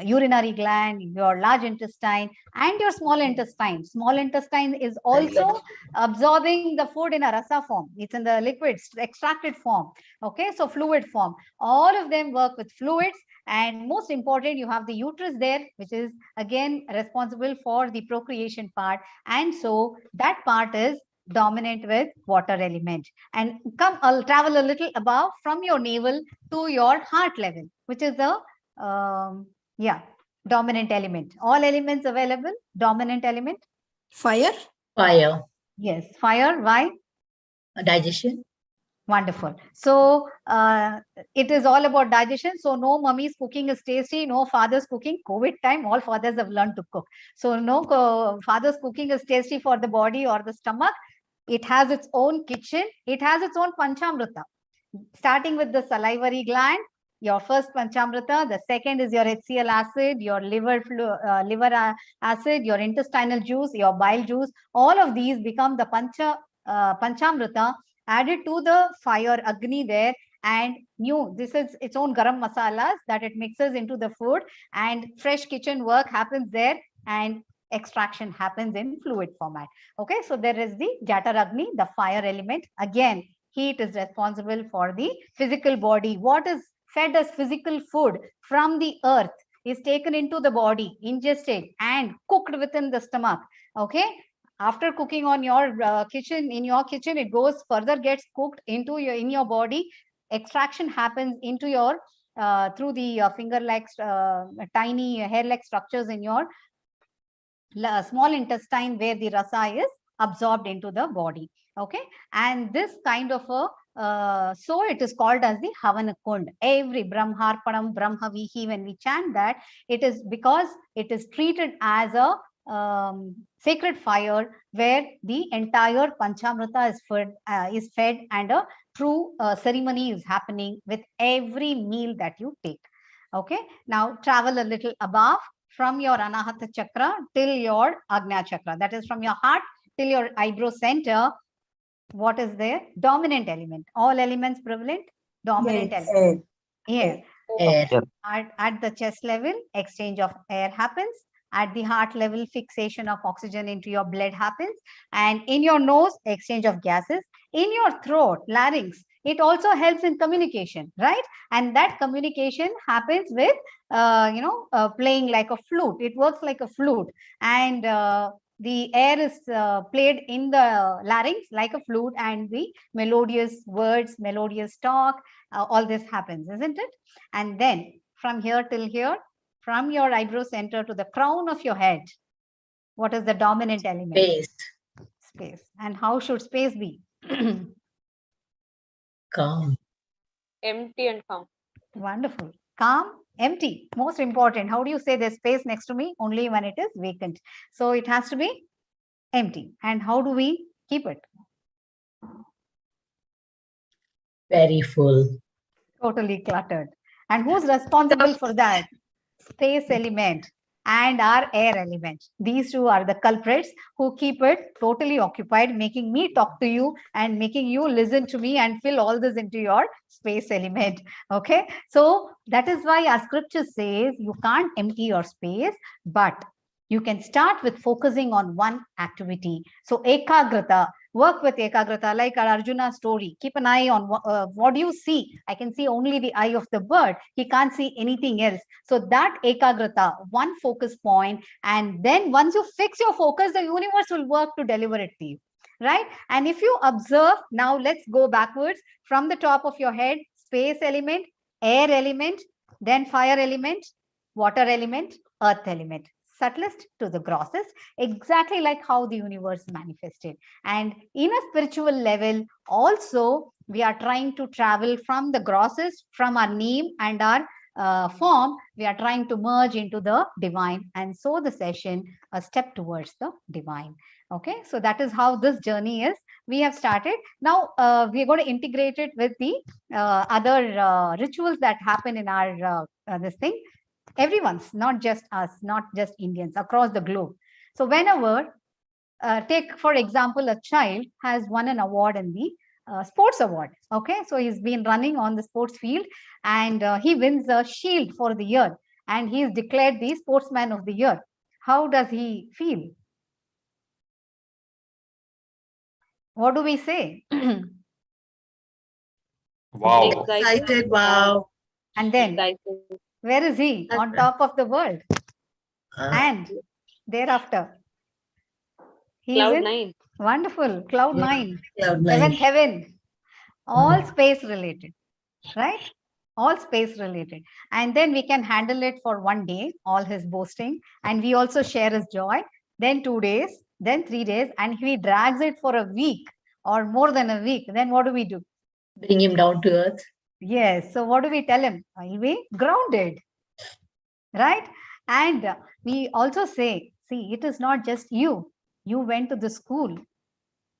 urinary gland, your large intestine, and your small intestine. Small intestine is also absorbing the food in a rasa form. It's in the liquids, extracted form. Okay, so fluid form. All of them work with fluids. And most important, you have the uterus there, which is again responsible for the procreation part. And so that part is dominant with water element. And I'll travel a little above from your navel to your heart level, which is the dominant element. All elements available, dominant element. Fire. Fire. Yes, fire. Why? Digestion. Wonderful. So it is all about digestion. So no mummy's cooking is tasty, no father's cooking. COVID time, all fathers have learned to cook. So no father's cooking is tasty for the body or the stomach. It has its own kitchen. It has its own panchamrita, starting with the salivary gland, your first panchamrita. The second is your HCl acid, your liver acid, your intestinal juice, your bile juice. All of these become the panchamrita, added to the fire Agni there, and this is its own garam masalas that it mixes into the food, and fresh kitchen work happens there, and extraction happens in fluid format. Okay, so there is the Jatar Agni, the fire element. Again, heat is responsible for the physical body. What is fed as physical food from the earth is taken into the body, ingested and cooked within the stomach. Okay, after cooking on your kitchen, in your kitchen, it goes further, gets cooked into in your body. Extraction happens into your through the finger-like tiny hair-like structures in your small intestine, where the rasa is absorbed into the body. Okay, and this kind of a so it is called as the Havana Kund. Every Brahmarpanam, Brahmavihi, when we chant that, it is because it is treated as a sacred fire, where the entire Panchamrita is fed, and a true ceremony is happening with every meal that you take. Okay, now travel a little above from your Anahata Chakra till your Agnya Chakra. That is from your heart till your eyebrow center. What is there? Dominant element. All elements prevalent? Dominant element. Air. At the chest level, exchange of air happens. At the heart level, fixation of oxygen into your blood happens. And in your nose, exchange of gases. In your throat, larynx, It also helps in communication, right? And that communication happens with, playing like a flute. It works like a flute. And the air is played in the larynx like a flute, and the melodious words, melodious talk, all this happens, isn't it? And then from here till here, from your eyebrow center to the crown of your head, what is the dominant element? Space. Space. And how should space be? Calm. Empty and calm. Wonderful. Calm, empty. Most important. How do you say there's space next to me? Only when it is vacant. So it has to be empty. And how do we keep it? Very full. Totally cluttered. And who's responsible for that? Space element and our air element. These two are the culprits who keep it totally occupied, making me talk to you and making you listen to me and fill all this into your space element. Okay, so that is why our scripture says you can't empty your space, but you can start with focusing on one activity. So ekagrata, work with ekagrata, like our Arjuna story. Keep an eye on what do you see? I can see only the eye of the bird. He can't see anything else. So that ekagrata, one focus point, and then once you fix your focus, the universe will work to deliver it to you, right? And if you observe, now let's go backwards from the top of your head, space element, air element, then fire element, water element, earth element. Subtlest to the grossest, exactly like how the universe manifested. And in a spiritual level, also, we are trying to travel from the grossest, from our name and our form, we are trying to merge into the divine. And so the session, a step towards the divine. Okay, so that is how this journey is. We have started. Now, we are going to integrate it with the other rituals that happen in our this thing. Everyone's, not just us, not just Indians, across the globe. So whenever, take for example, a child has won an award in the sports award. Okay, so he's been running on the sports field, and he wins a shield for the year, and he is declared the sportsman of the year. How does he feel? What do we say? Wow. Excited, wow. And then, Excited. where is he? On top of the world. And thereafter, he is Cloud in 9. wonderful cloud 9, Cloud seventh nine. heaven, all space related, right? All space related. And then we can handle it for one day, all his boasting, and we also share his joy. Then 2 days, then 3 days, and he drags it for a week or more than a week. Then what do we do? Bring him down to earth. Yes. So what do we tell him? He'll be grounded, right? And we also say, see, it is not just you. You went to the school.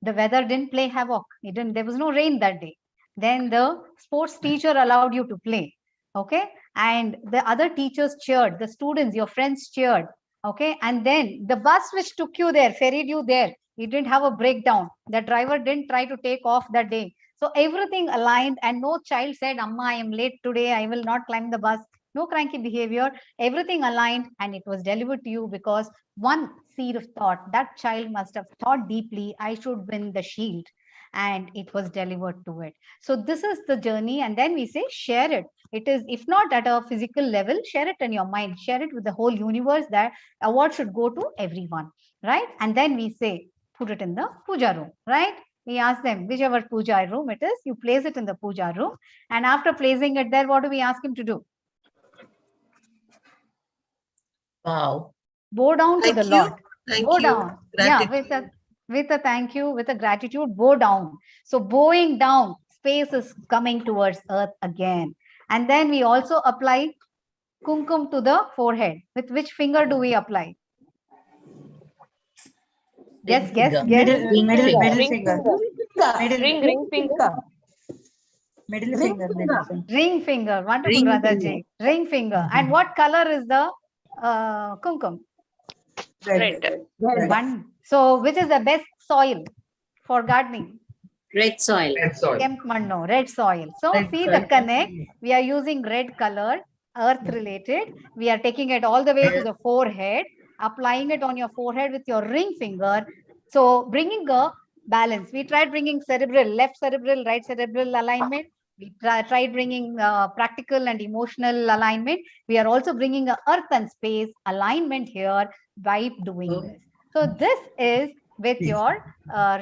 The weather didn't play havoc. There was no rain that day. Then the sports teacher allowed you to play. Okay. And the other teachers cheered. The students, your friends cheered. Okay. And then the bus which took you there, ferried you there, it didn't have a breakdown. The driver didn't try to take off that day. So everything aligned, and no child said, Amma, I am late today, I will not climb the bus. No cranky behavior. Everything aligned, and it was delivered to you because one seed of thought, that child must have thought deeply, I should win the shield, and it was delivered to it. So this is the journey. And then we say, share it. It is, if not at a physical level, share it in your mind, share it with the whole universe, that award should go to everyone, right? And then we say, put it in the puja room, right? We ask them, whichever puja room it is, you place it in the puja room. And after placing it there, what do we ask him to do? Wow. Bow down to the Lord. Thank Bow you. down. Yeah, Gratitude. with a thank you, with a gratitude, bow down. So bowing down, space is coming towards earth again. And then we also apply kumkum to the forehead. With which finger do we apply? Guess. Middle Ring finger. finger. Middle finger. Ring finger. Wonderful, Ring Radhaji. finger. Ring finger. And what color is the kumkum? Red. One. So which is the best soil for gardening? Red soil. Red soil. Kemp Manno, red soil. So Red see soil. the connect. We are using red color, earth related. We are taking it all the way to the forehead, applying it on your forehead with your ring finger. So bringing a balance. We tried bringing cerebral, left cerebral, right cerebral alignment. We tried bringing practical and emotional alignment. We are also bringing a earth and space alignment here by doing this. So this is with your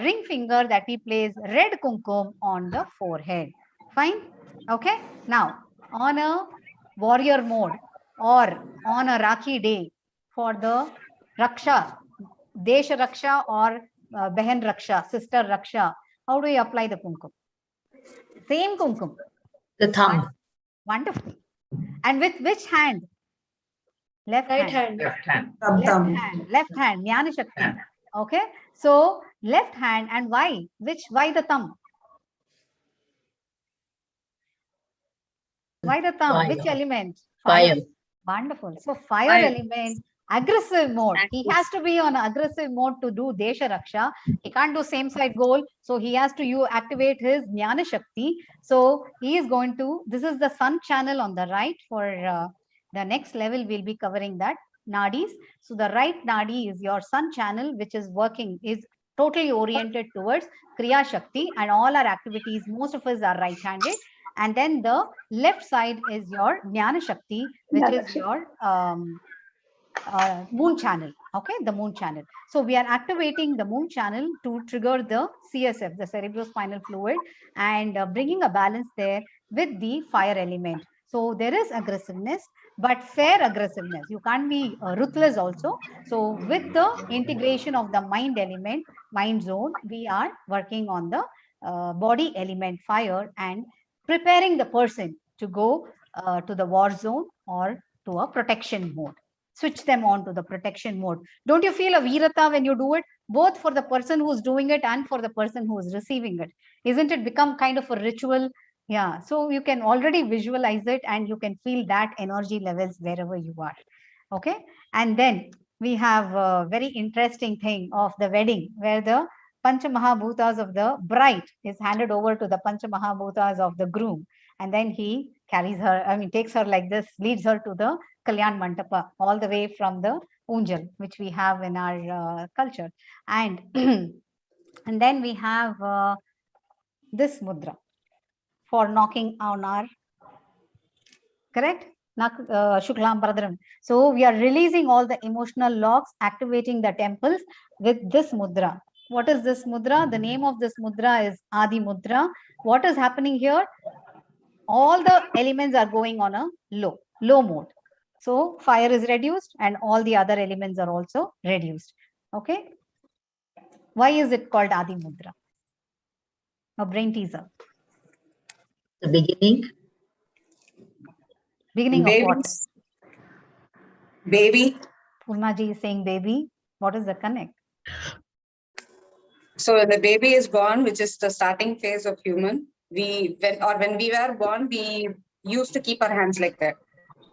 ring finger that we place red kumkum on the forehead. Fine. Okay. Now, on a warrior mode or on a Rakhi day for the Raksha, Desha Raksha or Behen Raksha, sister Raksha, how do you apply the kumkum? Same kumkum. The thumb. Wonderful. And with which hand? Left hand. Left hand. Left hand. Jnana Shakti. Okay. So left hand, and why? Why the thumb? Why the thumb? Fire. Which element? Fire. Wonderful. So fire element, aggressive mode. He has to be on aggressive mode to do Desha Raksha. He can't do same side goal. So he has to activate his Jnana Shakti. So he is going to, this is the sun channel on the right. For the next level, we'll be covering that. Nadis. So the right Nadi is your sun channel, which is working, is totally oriented towards Kriya Shakti, and all our activities, most of us are right-handed. And then the left side is your Jnana Shakti, which is your moon channel. Okay, the moon channel. So we are activating the moon channel to trigger the CSF, the cerebrospinal fluid, and bringing a balance there with the fire element. So there is aggressiveness, but fair aggressiveness. You can't be ruthless also. So with the integration of the mind element, mind zone, we are working on the body element fire and preparing the person to go to the war zone or to a protection mode. Switch them on to the protection mode. Don't you feel a virata when you do it? Both for the person who's doing it and for the person who is receiving it. Isn't it become kind of a ritual? Yeah, so you can already visualize it and you can feel that energy levels wherever you are. Okay, and then we have a very interesting thing of the wedding where the Pancha Mahabhutas of the bride is handed over to the Pancha Mahabhutas of the groom, and then he carries her, takes her like this, leads her to the Kalyan Mandapa, all the way from the Unjal, which we have in our culture. And, and then we have this mudra for knocking on our, correct? Shuklam Bradram. So we are releasing all the emotional locks, activating the temples with this mudra. What is this mudra? The name of this mudra is Adi Mudra. What is happening here? All the elements are going on a low mode. So fire is reduced and all the other elements are also reduced. Okay. Why is it called Adi Mudra? A brain teaser. The beginning. Beginning of what? Baby. Purnaji is saying baby. What is the connect? So the baby is born, which is the starting phase of human. When we were born, we used to keep our hands like that.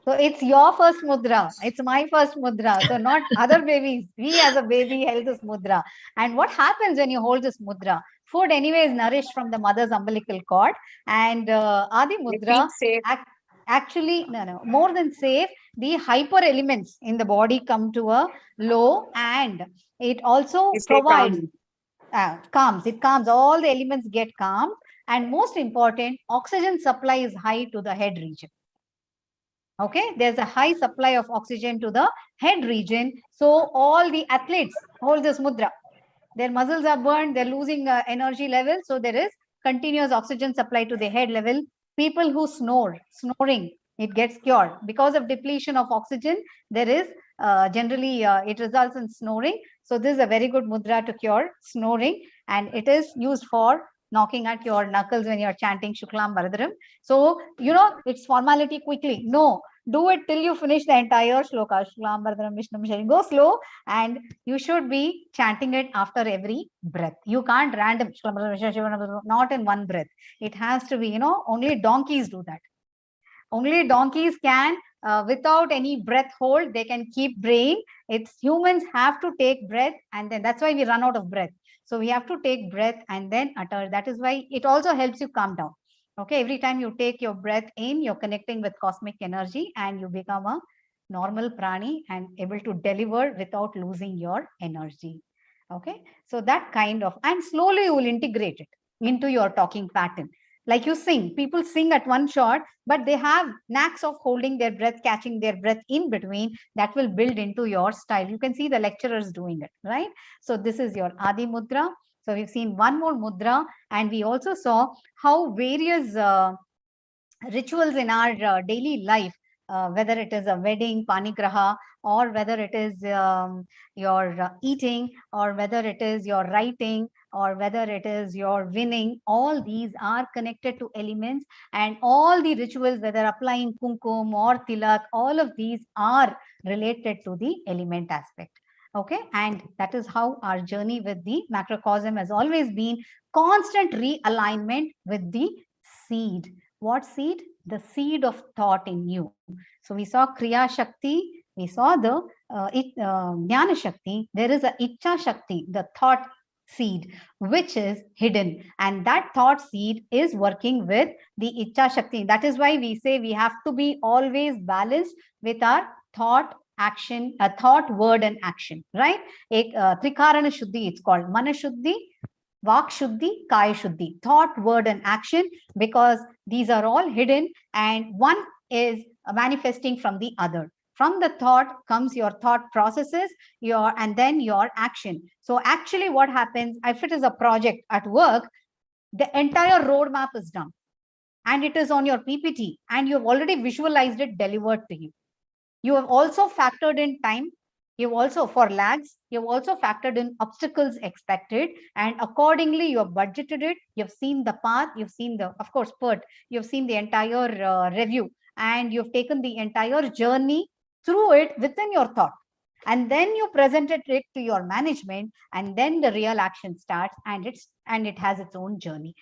So it's your first mudra. It's my first mudra. So not other babies. We as a baby held this mudra. And what happens when you hold this mudra? Food anyway is nourished from the mother's umbilical cord. And Adi Mudra actually, more than safe, the hyper elements in the body come to a low, and it also provides calms. It calms. All the elements get calm. And most important, oxygen supply is high to the head region. Okay, there's a high supply of oxygen to the head region. So all the athletes hold this mudra. Their muscles are burned, they're losing energy level. So there is continuous oxygen supply to the head level. People who snoring, it gets cured. Because of depletion of oxygen, there is generally, it results in snoring. So this is a very good mudra to cure snoring. And it is used for knocking at your knuckles when you're chanting Shuklam Bharadram. So, it's formality quickly. No, do it till you finish the entire shloka. Shuklam Bharadram Vishnu Mishari. Go slow, and you should be chanting it after every breath. You can't random, not in one breath. It has to be, only donkeys do that. Only donkeys can, without any breath hold, they can keep braying. It's humans have to take breath, and then that's why we run out of breath. So we have to take breath and then utter. That is why it also helps you calm down. Okay, every time you take your breath in, you're connecting with cosmic energy and you become a normal prani and able to deliver without losing your energy. Okay, so that kind of, and slowly you will integrate it into your talking pattern. Like you sing, people sing at one shot, but they have knacks of holding their breath, catching their breath in between. That will build into your style. You can see the lecturers doing it, right? So this is your Adi Mudra. So we've seen one more mudra, and we also saw how various rituals in our daily life, whether it is a wedding, panigraha, or whether it is your eating, or whether it is your writing, or whether it is your winning, all these are connected to elements. And all the rituals, whether applying kumkum or tilak, all of these are related to the element aspect. Okay, and that is how our journey with the macrocosm has always been: constant realignment with the seed. What seed? The seed of thought in you. So we saw Kriya Shakti, we saw the Jnana Shakti. There is a Icha Shakti, the thought seed, which is hidden. And that thought seed is working with the Icha Shakti. That is why we say we have to be always balanced with our thought, action, thought, word, and action, right? Trikarana Shuddhi, it's called Mana Shuddhi, Vak Shuddhi, Kaya Shuddhi, thought, word, and action, because these are all hidden and one is manifesting from the other. From the thought comes your thought processes, and then your action. So actually what happens, if it is a project at work, the entire roadmap is done and it is on your PPT and you've already visualized it delivered to you. You have also factored in time. You've also, for lags, you've also factored in obstacles expected, and accordingly you have budgeted it. You've seen the path, you've seen the, of course, PERT, you've seen the entire review, and you've taken the entire journey through it within your thought. And then you presented it to your management, and then the real action starts, and it has its own journey.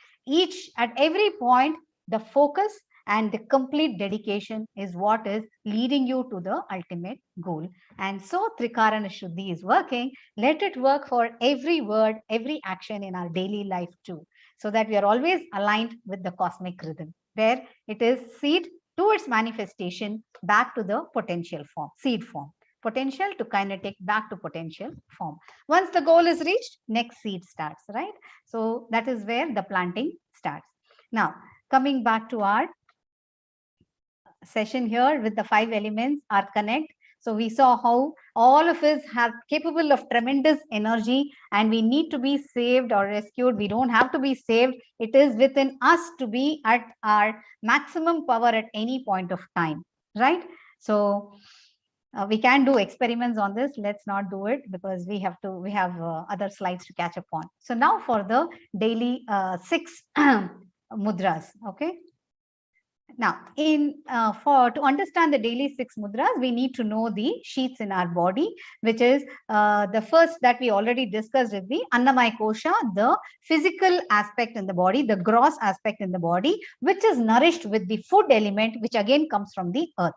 At every point, the focus and the complete dedication is what is leading you to the ultimate goal. And so Trikarana Shuddhi is working. Let it work for every word, every action in our daily life too, so that we are always aligned with the cosmic rhythm, where it is seed to its manifestation back to the potential form, seed form. Potential to kinetic, back to potential form. Once the goal is reached, next seed starts, right? So that is where the planting starts. Now, coming back to our session here with the 5 elements, our connect. So we saw how all of us have capable of tremendous energy and we need to be saved or rescued. We don't have to be saved. It is within us to be at our maximum power at any point of time, right? So we can do experiments on this. Let's not do it because we have other slides to catch up on. So now for the daily 6 mudras, okay? Now, to understand the daily 6 mudras, we need to know the sheaths in our body, which is the first that we already discussed is the Annamaya Kosha, the physical aspect in the body, the gross aspect in the body, which is nourished with the food element, which again comes from the earth,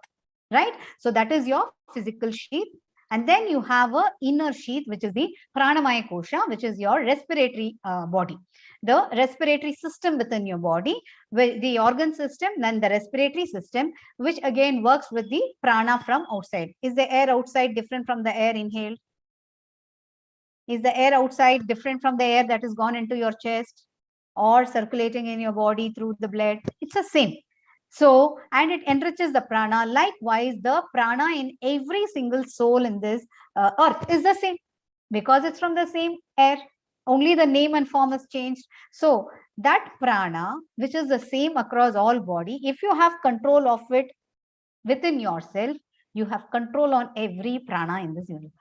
right? So that is your physical sheath. And then you have a inner sheath, which is the Pranamaya Kosha, which is your respiratory body. The respiratory system within your body, the organ system, then the respiratory system, which again works with the prana from outside. Is the air outside different from the air inhaled? Is the air outside different from the air that has gone into your chest or circulating in your body through the blood? It's the same. So, and it enriches the prana. Likewise, the prana in every single soul in this earth is the same because it's from the same air. Only the name and form has changed. So that prana, which is the same across all body, if you have control of it within yourself, you have control on every prana in this universe.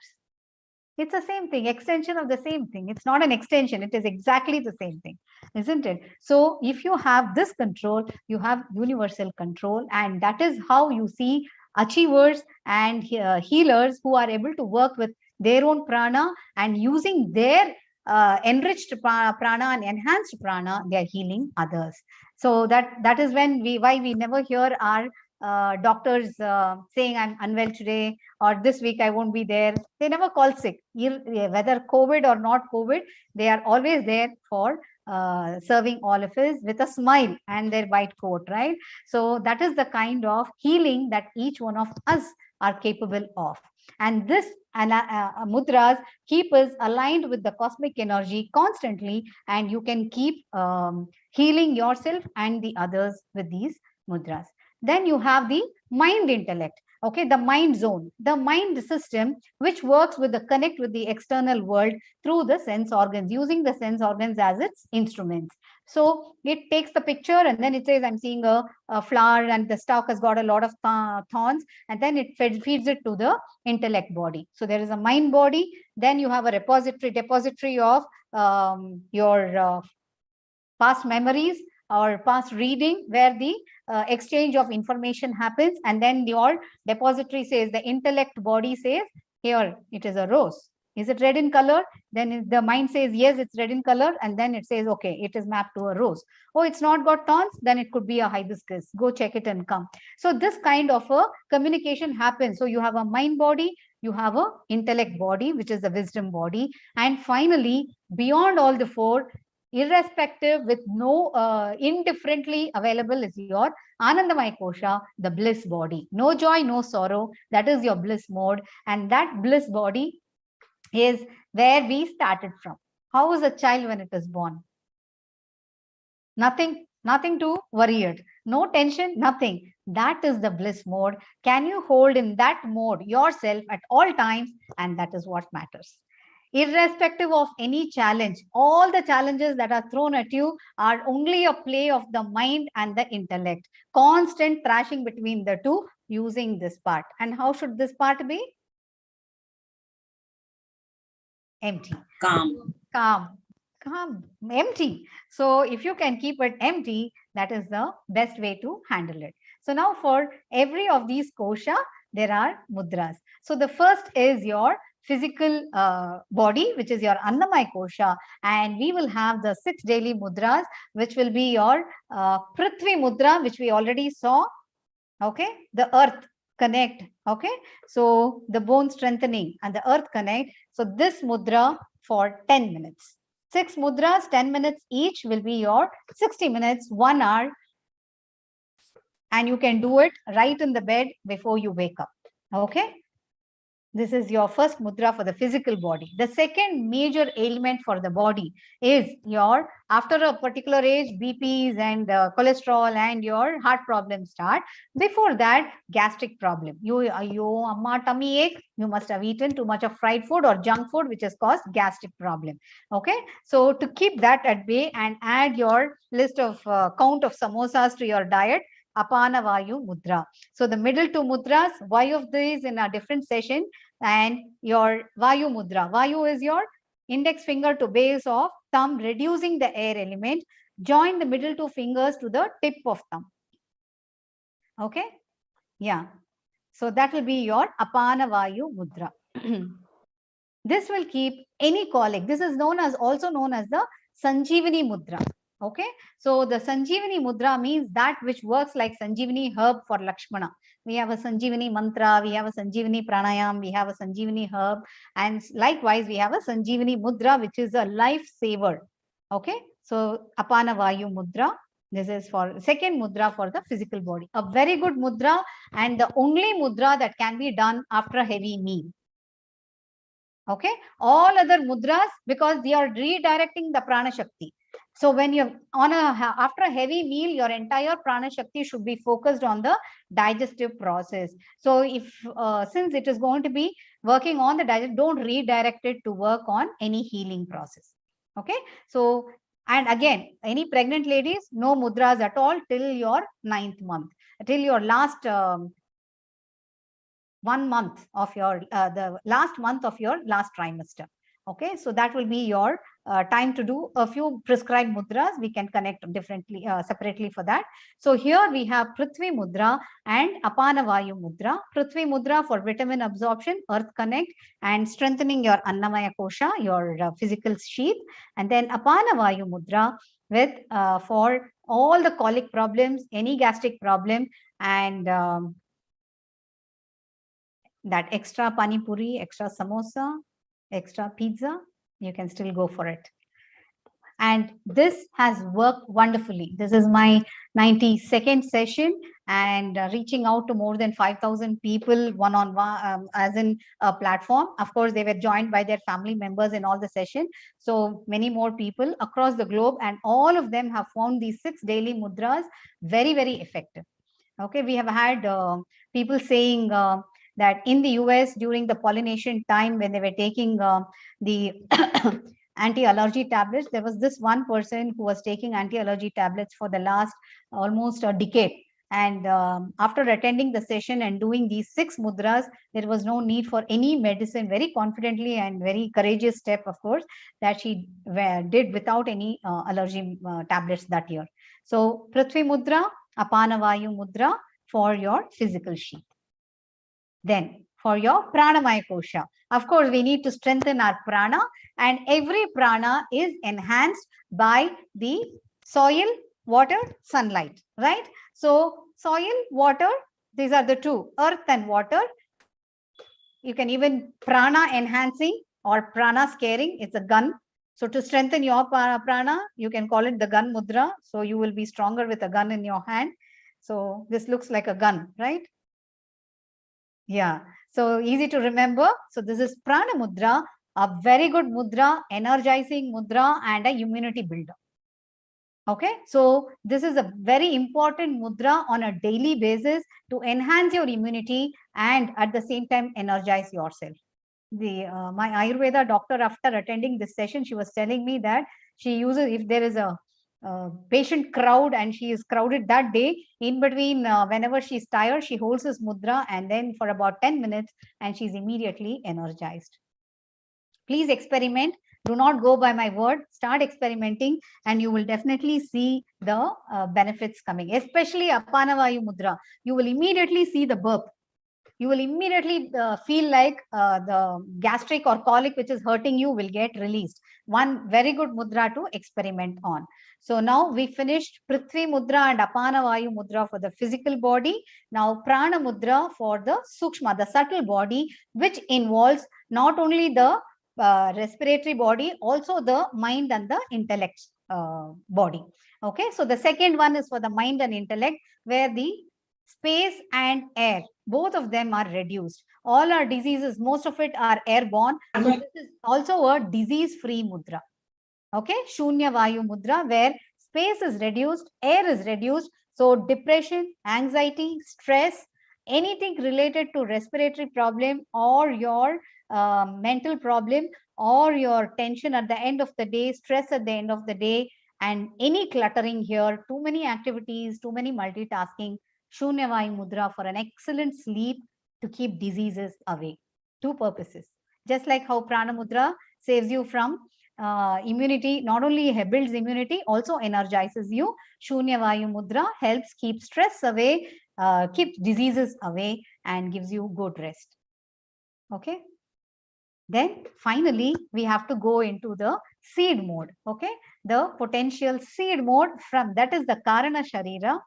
It's the same thing, extension of the same thing. It's not an extension. It is exactly the same thing, isn't it? So if you have this control, you have universal control. And that is how you see achievers and healers who are able to work with their own prana and using their enriched prana and enhanced prana, they are healing others. So that is when why we never hear our doctors saying I'm unwell today or this week I won't be there. They never call sick, whether COVID or not COVID. They are always there for serving all of us with a smile and their white coat, right? So that is the kind of healing that each one of us are capable of. And this and mudras keep us aligned with the cosmic energy constantly, and you can keep healing yourself and the others with these mudras. Then you have the mind intellect. Okay, the mind zone, the mind system, which works with the connect with the external world through the sense organs, using the sense organs as its instruments. So it takes the picture and then it says, I'm seeing a flower and the stalk has got a lot of thorns, and then it feeds it to the intellect body. So there is a mind body. Then you have a depository of your past memories or past reading, where the exchange of information happens, and then your depository says, the intellect body says, here it is a rose. Is it red in color? Then the mind says, yes, it's red in color, and then it says, okay, it is mapped to a rose. Oh, it's not got thorns, then it could be a hibiscus. Go check it and come. So this kind of a communication happens. So you have a mind body, you have a intellect body, which is the wisdom body, and finally, beyond all the four, irrespective with no indifferently available, is your Anandamaya Kosha, the bliss body. No joy, no sorrow. That is your bliss mode. And that bliss body is where we started from. How is a child when it is born? Nothing to worry it. No tension, nothing. That is the bliss mode. Can you hold in that mode yourself at all times? And that is what matters. Irrespective of any challenge, all the challenges that are thrown at you are only a play of the mind and the intellect. Constant thrashing between the two using this part. And how should this part be? Empty. Calm, empty. So if you can keep it empty, that is the best way to handle it. So now for every of these kosha, there are mudras. So the first is your physical body, which is your Annamaya Kosha, and we will have the 6 daily mudras, which will be your Prithvi Mudra, which we already saw. Okay, the earth connect. Okay, so the bone strengthening and the earth connect. So this mudra for 10 minutes. 6 mudras, 10 minutes each, will be your 60 minutes, 1 hour. And you can do it right in the bed before you wake up. Okay. This is your first mudra for the physical body. The second major ailment for the body is your, after a particular age, BPs and cholesterol and your heart problems start. Before that, gastric problem. You amma tummy ache, you must have eaten too much of fried food or junk food, which has caused gastric problem. Okay. So to keep that at bay and add your list of count of samosas to your diet, Apana Vayu Mudra. So the middle two mudras, Vayu of these in a different session, and your Vayu Mudra. Vayu is your index finger to base of thumb, reducing the air element. Join the middle two fingers to the tip of thumb. Okay? Yeah. So that will be your Apana Vayu Mudra. This will keep any colic. This is also known as the Sanjeevani Mudra. Okay, so the Sanjeevani Mudra means that which works like Sanjeevani herb for Lakshmana. We have a Sanjeevani mantra, we have a Sanjeevani pranayam, we have a Sanjeevani herb, and likewise we have a Sanjeevani Mudra, which is a lifesaver. Okay, so Apana Vayu Mudra. This is for second mudra for the physical body. A very good mudra, and the only mudra that can be done after a heavy meal. Okay, all other mudras, because they are redirecting the prana shakti. So when you're after a heavy meal, your entire prana shakti should be focused on the digestive process. So if since it is going to be working on the digestion, don't redirect it to work on any healing process. Okay, so and again, any pregnant ladies, no mudras at all till your 9th month, till your last 1 month of your the last month of your last trimester. Okay, so that will be your time to do a few prescribed mudras. We can connect differently, separately for that. So here we have Prithvi Mudra and Apana Vayu Mudra. Prithvi Mudra for vitamin absorption, earth connect, and strengthening your Annamaya Kosha, your physical sheath. And then Apana Vayu Mudra with for all the colic problems, any gastric problem, and that extra pani puri, extra samosa, extra pizza, you can still go for it. And this has worked wonderfully. This is my 92nd session, and reaching out to more than 5,000 people one-on-one as in a platform. Of course, they were joined by their family members in all the session. So many more people across the globe, and all of them have found these 6 daily mudras very, very effective. Okay, we have had people saying that in the US during the pollination time, when they were taking the anti-allergy tablets, there was this one person who was taking anti-allergy tablets for the last almost a decade. And after attending the session and doing these 6 mudras, there was no need for any medicine, very confidently and very courageous step, of course, that she did without any allergy tablets that year. So Prithvi Mudra, Apana Vayu Mudra for your physical sheath. Then for your Pranamaya Kosha, of course, we need to strengthen our prana, and every prana is enhanced by the soil, water, sunlight, right? So soil, water, these are the two, earth and water. You can even prana enhancing or prana scaring, it's a gun. So to strengthen your prana, you can call it the gun mudra. So you will be stronger with a gun in your hand. So this looks like a gun, right? Yeah, so easy to remember. So this is prana mudra, a very good mudra, energizing mudra, and a immunity builder. Okay, so this is a very important mudra on a daily basis to enhance your immunity and at the same time energize yourself. My Ayurveda doctor, after attending this session, she was telling me that she uses, if there is a patient crowd and she is crowded that day, in between whenever she's tired, she holds this mudra and then for about 10 minutes and she's immediately energized. Please experiment. Do not go by my word. Start experimenting and you will definitely see the benefits coming, especially Apana Vayu Mudra. You will immediately see the burp. You will immediately feel like the gastric or colic which is hurting you will get released. One very good mudra to experiment on. So now we finished Prithvi Mudra and Apana Vayu Mudra for the physical body. Now Prana Mudra for the Sukshma, the subtle body, which involves not only the respiratory body, also the mind and the intellect body. Okay, so the second one is for the mind and intellect, where the space and air, both of them are reduced. All our diseases, most of it are airborne. So this is also a disease-free mudra. Okay, Shunya Vayu Mudra, where space is reduced, air is reduced. So depression, anxiety, stress, anything related to respiratory problem or your mental problem or your tension at the end of the day, stress at the end of the day, and any cluttering here, too many activities, too many multitasking, Shunya Vayu Mudra for an excellent sleep to keep diseases away. Two purposes. Just like how Prana Mudra saves you from immunity, not only builds immunity, also energizes you. Shunya Vayu Mudra helps keep stress away, keeps diseases away, and gives you good rest. Okay. Then finally, we have to go into the seed mode. Okay. The potential seed mode, from that is the Karana Sharira.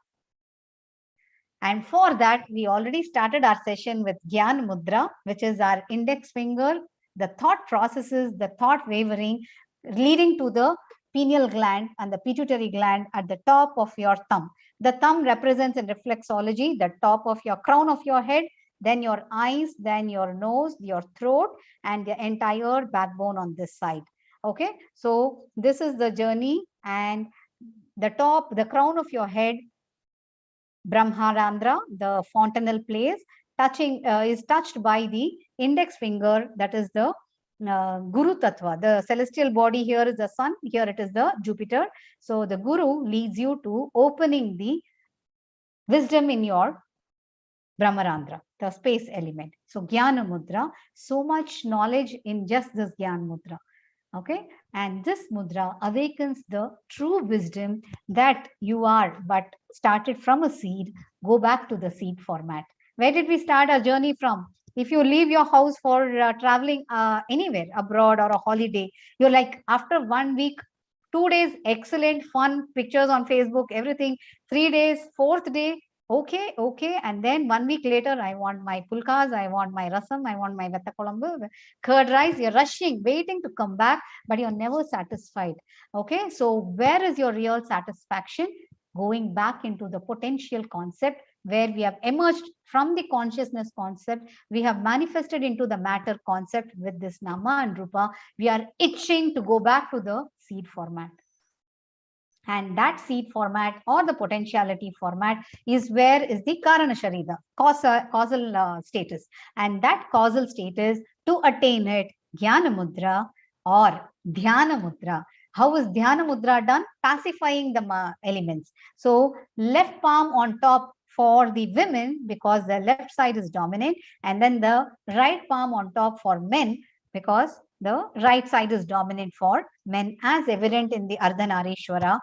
And for that, we already started our session with Gyan Mudra, which is our index finger, the thought processes, the thought wavering, leading to the pineal gland and the pituitary gland at the top of your thumb. The thumb represents in reflexology the top of your crown of your head, then your eyes, then your nose, your throat, and the entire backbone on this side. Okay, so this is the journey, and the top, the crown of your head, Brahmarandra, the fontanel place, is touched by the index finger, that is the Guru Tattva. The celestial body here is the sun, here it is the Jupiter. So the Guru leads you to opening the wisdom in your Brahmarandra, the space element. So Jnana Mudra, so much knowledge in just this Jnana Mudra. Okay, and this mudra awakens the true wisdom that you are, but started from a seed. Go back to the seed format. Where did we start our journey from? If you leave your house for traveling anywhere, abroad or a holiday, you're like, after 1 week, 2 days, excellent, fun, pictures on Facebook, everything. 3 days, 4th day, Okay, okay. And then 1 week later, I want my pulkas, I want my rasam, I want my vetta kolambu, curd rice. You're rushing, waiting to come back, but you're never satisfied. Okay, so where is your real satisfaction? Going back into the potential concept where we have emerged from the consciousness concept, we have manifested into the matter concept with this Nama and Rupa. We are itching to go back to the seed format. And that seed format or the potentiality format is where is the Karana Sharira, causal status. And that causal status, to attain it, Jnana Mudra or Dhyana Mudra. How is Dhyana Mudra done? Pacifying the elements. So left palm on top for the women because the left side is dominant, and then the right palm on top for men because the right side is dominant for men, as evident in the Ardhanarishwara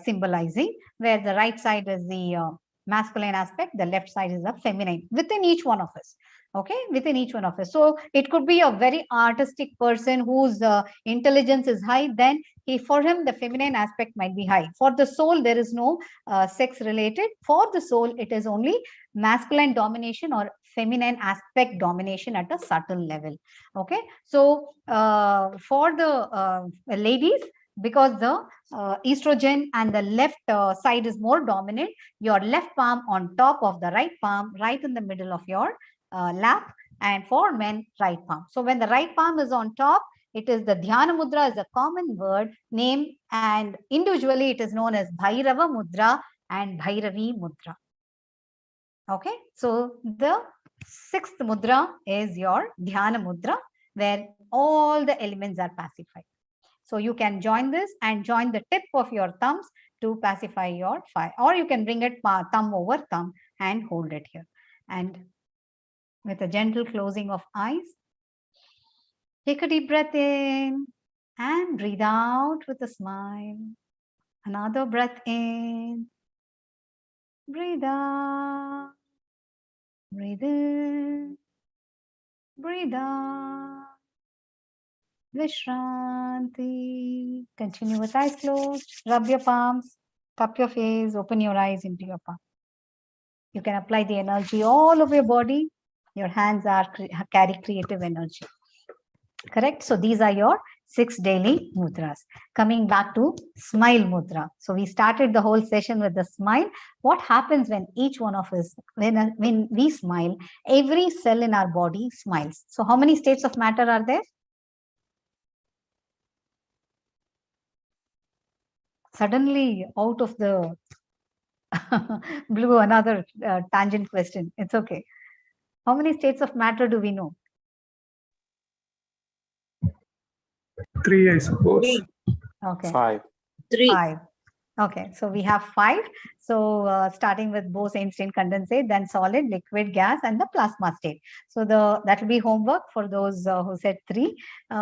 symbolizing, where the right side is the masculine aspect, the left side is the feminine within each one of us. Okay, within each one of us. So it could be a very artistic person whose intelligence is high, then for him the feminine aspect might be high. For the soul, there is no sex related. For the soul, it is only masculine domination or feminine aspect domination at a subtle level. Okay, so for the ladies, because the estrogen and the left side is more dominant, your left palm on top of the right palm, right in the middle of your lap, and for men, right palm. So when the right palm is on top, it is the Dhyana Mudra is a common word name, and individually it is known as Bhairava Mudra and Bhairavi Mudra. Okay, so the sixth mudra is your Dhyana Mudra, where all the elements are pacified. So you can join this and join the tip of your thumbs to pacify your fire, or you can bring it thumb over thumb and hold it here. And with a gentle closing of eyes, take a deep breath in and breathe out with a smile. Another breath in, breathe out, breathe in, breathe out. Vishranti. Continue with eyes closed. Rub your palms, cup your face, open your eyes into your palm. You can apply the energy all over your body. Your hands carry creative energy. Correct? So these are your 6 daily mudras. Coming back to smile mudra. So we started the whole session with the smile. What happens when each one of us, when we smile, every cell in our body smiles. So how many states of matter are there? Suddenly out of the blue, another tangent question. It's okay. How many states of matter do we know? 3, I suppose. 3. Okay. 5. 3. 5. Okay, so we have 5. So starting with Bose-Einstein condensate, then solid, liquid, gas, and the plasma state. So that will be homework for those who said 3.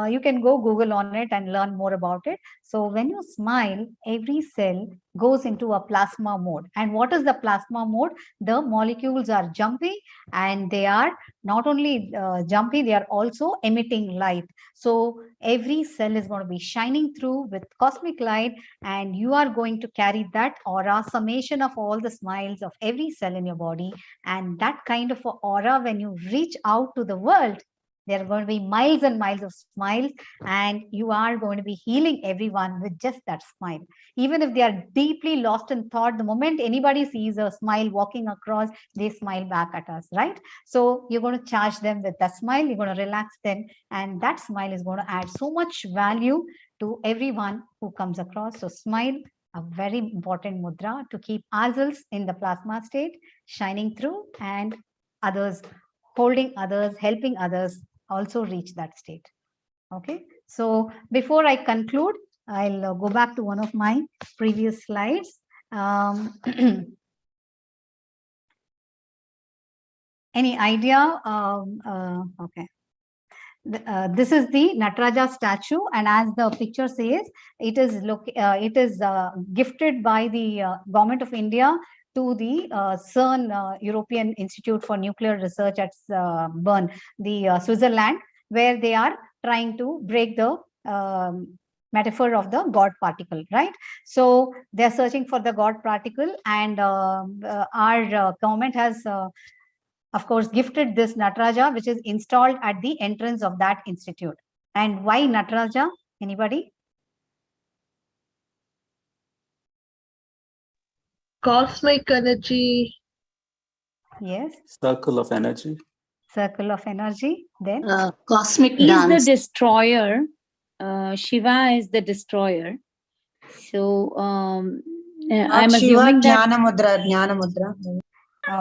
You can go Google on it and learn more about it. So when you smile, every cell goes into a plasma mode. And what is the plasma mode? The molecules are jumpy, and they are not only jumpy, they are also emitting light. So every cell is going to be shining through with cosmic light, and you are going to carry that aura, summation of all the smiles of every cell in your body. And that kind of a aura, when you reach out to the world, there are going to be miles and miles of smiles, and you are going to be healing everyone with just that smile. Even if they are deeply lost in thought, the moment anybody sees a smile walking across, they smile back at us, right? So you're going to charge them with that smile, you're going to relax them, and that smile is going to add so much value to everyone who comes across. So smile, a very important mudra to keep ourselves in the plasma state, shining through, and others, holding others, helping others also reach that state. Okay, so before I conclude, I'll go back to one of my previous slides. Any idea? Okay. This is the Nataraja statue, and as the picture says, it is gifted by the Government of India to the CERN, European Institute for Nuclear Research at Bern, the Switzerland, where they are trying to break the metaphor of the God particle, right? So they're searching for the God particle, and our government has, of course, gifted this Nataraja, which is installed at the entrance of that institute. And why Nataraja? Anybody? Cosmic energy. Yes. Circle of energy. Circle of energy. Then Cosmic He's dance. the destroyer. Shiva is the destroyer. So I'm assuming that Jnana Mudra.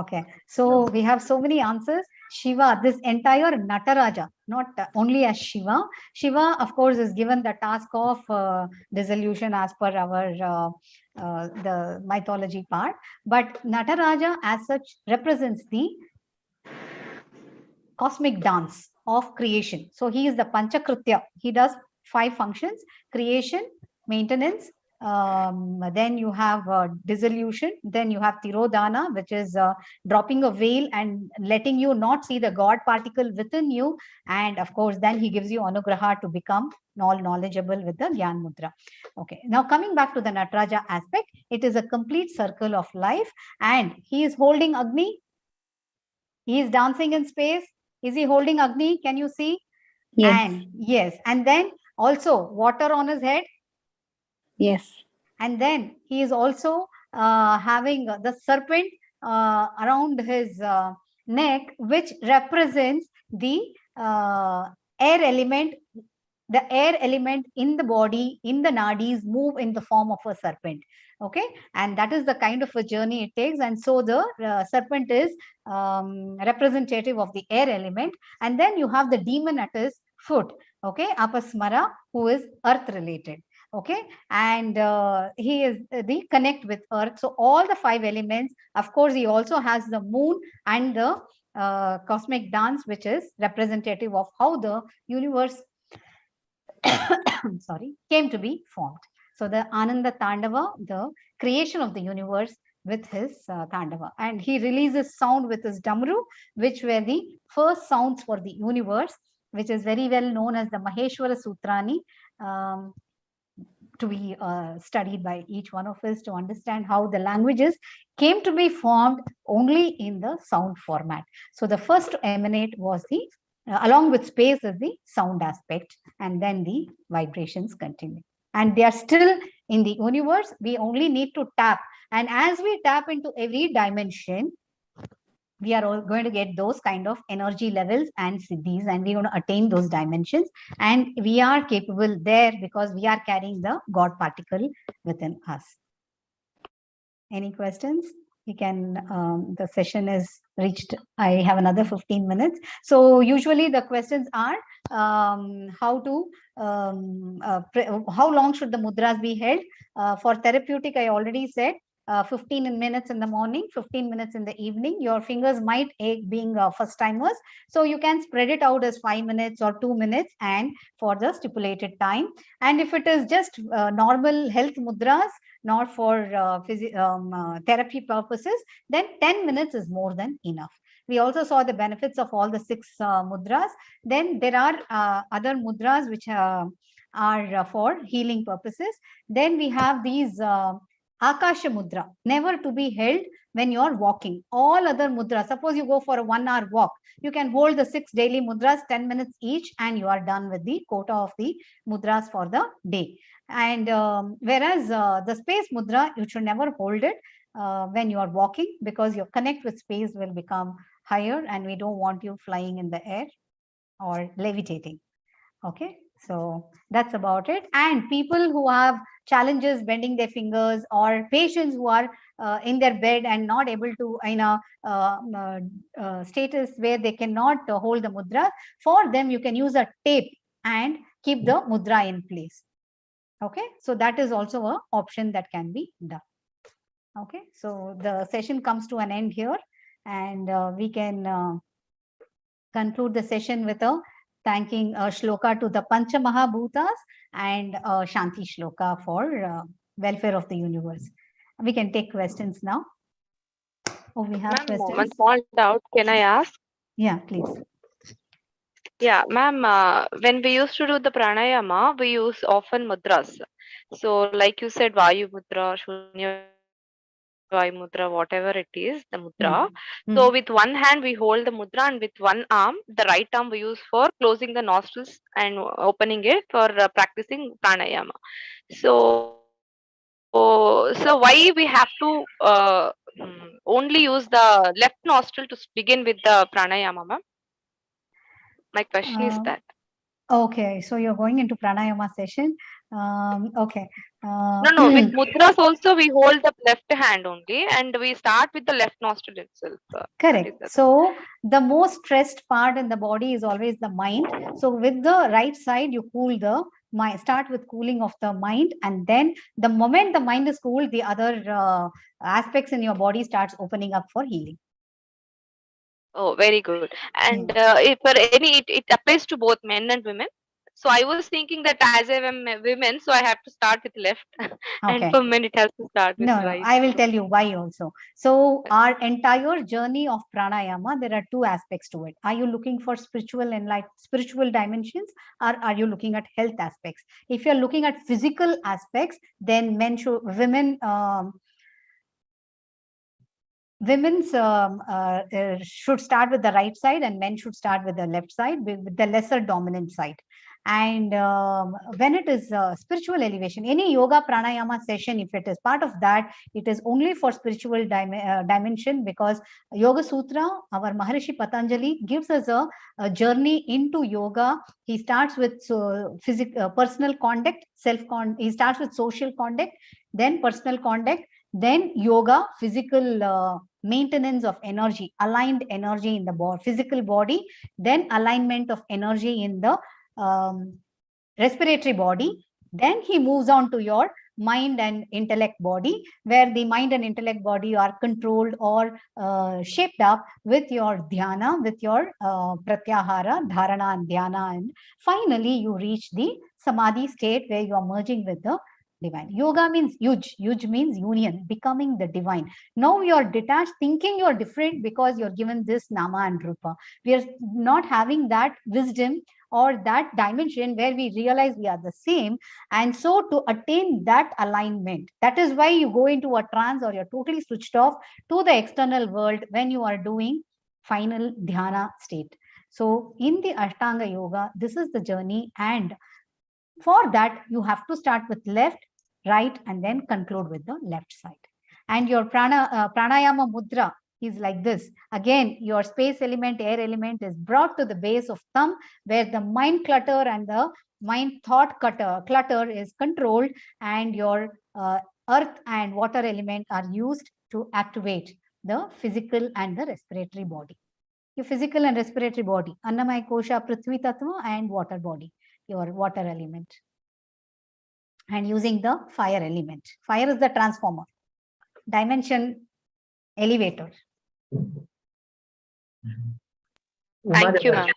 okay, so we have so many answers. Shiva, this entire Nataraja, not only as Shiva. Shiva, of course, is given the task of dissolution as per our the mythology part. But Nataraja as such represents the cosmic dance of creation. So he is the Panchakritya. He does 5 functions: creation, maintenance, then you have dissolution, then you have Tirodhana, which is dropping a veil and letting you not see the God particle within you. And of course, then he gives you Anugraha to become all knowledgeable with the Gyan Mudra. Okay, now coming back to the Nataraja aspect, it is a complete circle of life, and he is holding Agni. He is dancing in space. Is he holding Agni? Can you see? yes, And yes, and then also water on his head. yes, And then he is also having the serpent around his neck, which represents the air element. The air element in the body, in the nadis, move in the form of a serpent. Okay, and that is the kind of a journey it takes. And so the serpent is representative of the air element. And then you have the demon at his foot. Okay, Apasmara, who is earth related. Okay, and he is the connect with earth. So all the 5 elements. Of course, he also has the moon and the cosmic dance, which is representative of how the universe sorry, came to be formed. So the Ananda Tandava, the creation of the universe with his Tandava. And he releases sound with his Damru, which were the first sounds for the universe, which is very well known as the Maheshwara Sutrani, to be studied by each one of us to understand how the languages came to be formed only in the sound format. So the first to emanate was the along with space is the sound aspect, and then the vibrations continue. And they are still in the universe. We only need to tap. And as we tap into every dimension, we are all going to get those kind of energy levels and siddhis, and we're going to attain those dimensions. And we are capable there because we are carrying the God particle within us. Any questions? We can, the session is reached. I have another 15 minutes. So usually the questions are how long should the mudras be held? For therapeutic, I already said 15 minutes in the morning, 15 minutes in the evening. Your fingers might ache being first timers. So you can spread it out as 5 minutes or 2 minutes and for the stipulated time. And if it is just normal health mudras, not for therapy purposes, then 10 minutes is more than enough. We also saw the benefits of all the 6 mudras. Then there are other mudras which are for healing purposes. Then we have these Akasha Mudra, never to be held when you're walking. All other mudras, suppose you go for a 1 hour walk, you can hold the 6 daily mudras, 10 minutes each, and you are done with the quota of the mudras for the day. And whereas the space mudra, you should never hold it when you are walking, because your connect with space will become higher, and we don't want you flying in the air or levitating. Okay, so that's about it. And people who have challenges bending their fingers, or patients who are in their bed and not able to, in a status where they cannot hold the mudra, for them you can use a tape and keep the mudra in place. Okay, so that is also an option that can be done. Okay, so the session comes to an end here, and we can conclude the session with a thanking shloka to the Pancha Mahabhutas and Shanti shloka for welfare of the universe. We can take questions now. Oh, we have questions. One small doubt. Can I ask? Yeah, please. Yeah, ma'am, when we used to do the pranayama, we use often mudras. So, like you said, Vayu Mudra, Shunya Vayu Mudra, whatever it is, the mudra. So, with one hand, we hold the mudra, and with one arm, the right arm we use for closing the nostrils and opening it for practicing pranayama. So why we have to only use the left nostril to begin with the pranayama, ma'am? My question is that. Okay, so you're going into pranayama session. Okay. No, with mudras also we hold the left hand only and we start with the left nostril itself. Correct. So the most stressed part in the body is always the mind. So with the right side, you cool the mind. Start with cooling of the mind, and then the moment the mind is cooled, the other aspects in your body starts opening up for healing. Oh, very good. And if for any, it applies to both men and women. So I was thinking that as I am a women, so I have to start with left, and for men it has to start with right. I will tell you why also. So our entire journey of pranayama, there are two aspects to it. Are you looking for spiritual and like spiritual dimensions, or are you looking at health aspects? If you're looking at physical aspects, then women's should start with the right side and men should start with the left side, with the lesser dominant side. And when it is spiritual elevation, any yoga pranayama session, if it is part of that, it is only for spiritual dimension, because Yoga Sutra, our Maharishi Patanjali gives us a journey into yoga. He starts with personal conduct, he starts with social conduct, then personal conduct, then yoga, physical maintenance of energy, aligned energy in the physical body, then alignment of energy in the respiratory body. Then he moves on to your mind and intellect body, where the mind and intellect body are controlled or shaped up with your dhyana, with your pratyahara, dharana and dhyana. And finally, you reach the samadhi state where you are merging with the divine. Yoga means yuj means union, becoming the divine. Now you're detached, thinking you're different because you're given this nama and rupa. We are not having that wisdom or that dimension where we realize we are the same. And so to attain that alignment, that is why you go into a trance or you're totally switched off to the external world when you are doing final dhyana state. So in the Ashtanga Yoga, this is the journey, and for that you have to start with left, right, and then conclude with the left side. And your pranayama mudra is like this. Again, your space element, air element is brought to the base of thumb, where the mind clutter and the mind thought clutter is controlled, and your earth and water element are used to activate the physical and the respiratory body. Your physical and respiratory body, Annamaya Kosha, Prithvi Tattva, and water body, your water element. And using the fire element. Fire is the transformer, dimension elevator. Thank you, ma'am.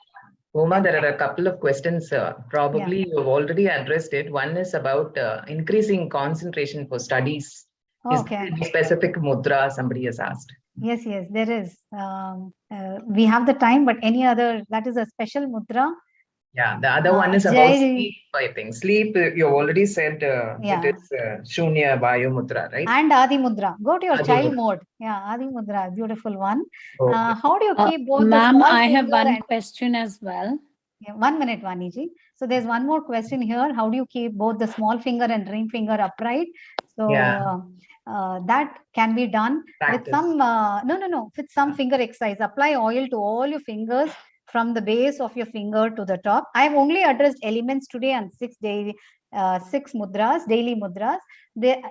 Uma, there are a couple of questions. Probably you've already addressed it. One is about increasing concentration for studies. Okay. Is there a specific mudra somebody has asked? Yes, there is. We have the time, but any other, that is a special mudra. Yeah, the other one is about sleep, I think. Sleep, you already said it is Shunya Vayu Mudra, right? And Adi Mudra. Go to your child mode. Yeah, Adi Mudra, beautiful one. Okay. How do you keep both the small I have one question as well. Yeah, 1 minute, Vaniji. So there's one more question here. How do you keep both the small finger and ring finger upright? So that can be done with some, with some finger exercise. Apply oil to all your fingers from the base of your finger to the top. I've only addressed elements today and 6 mudras, daily mudras. The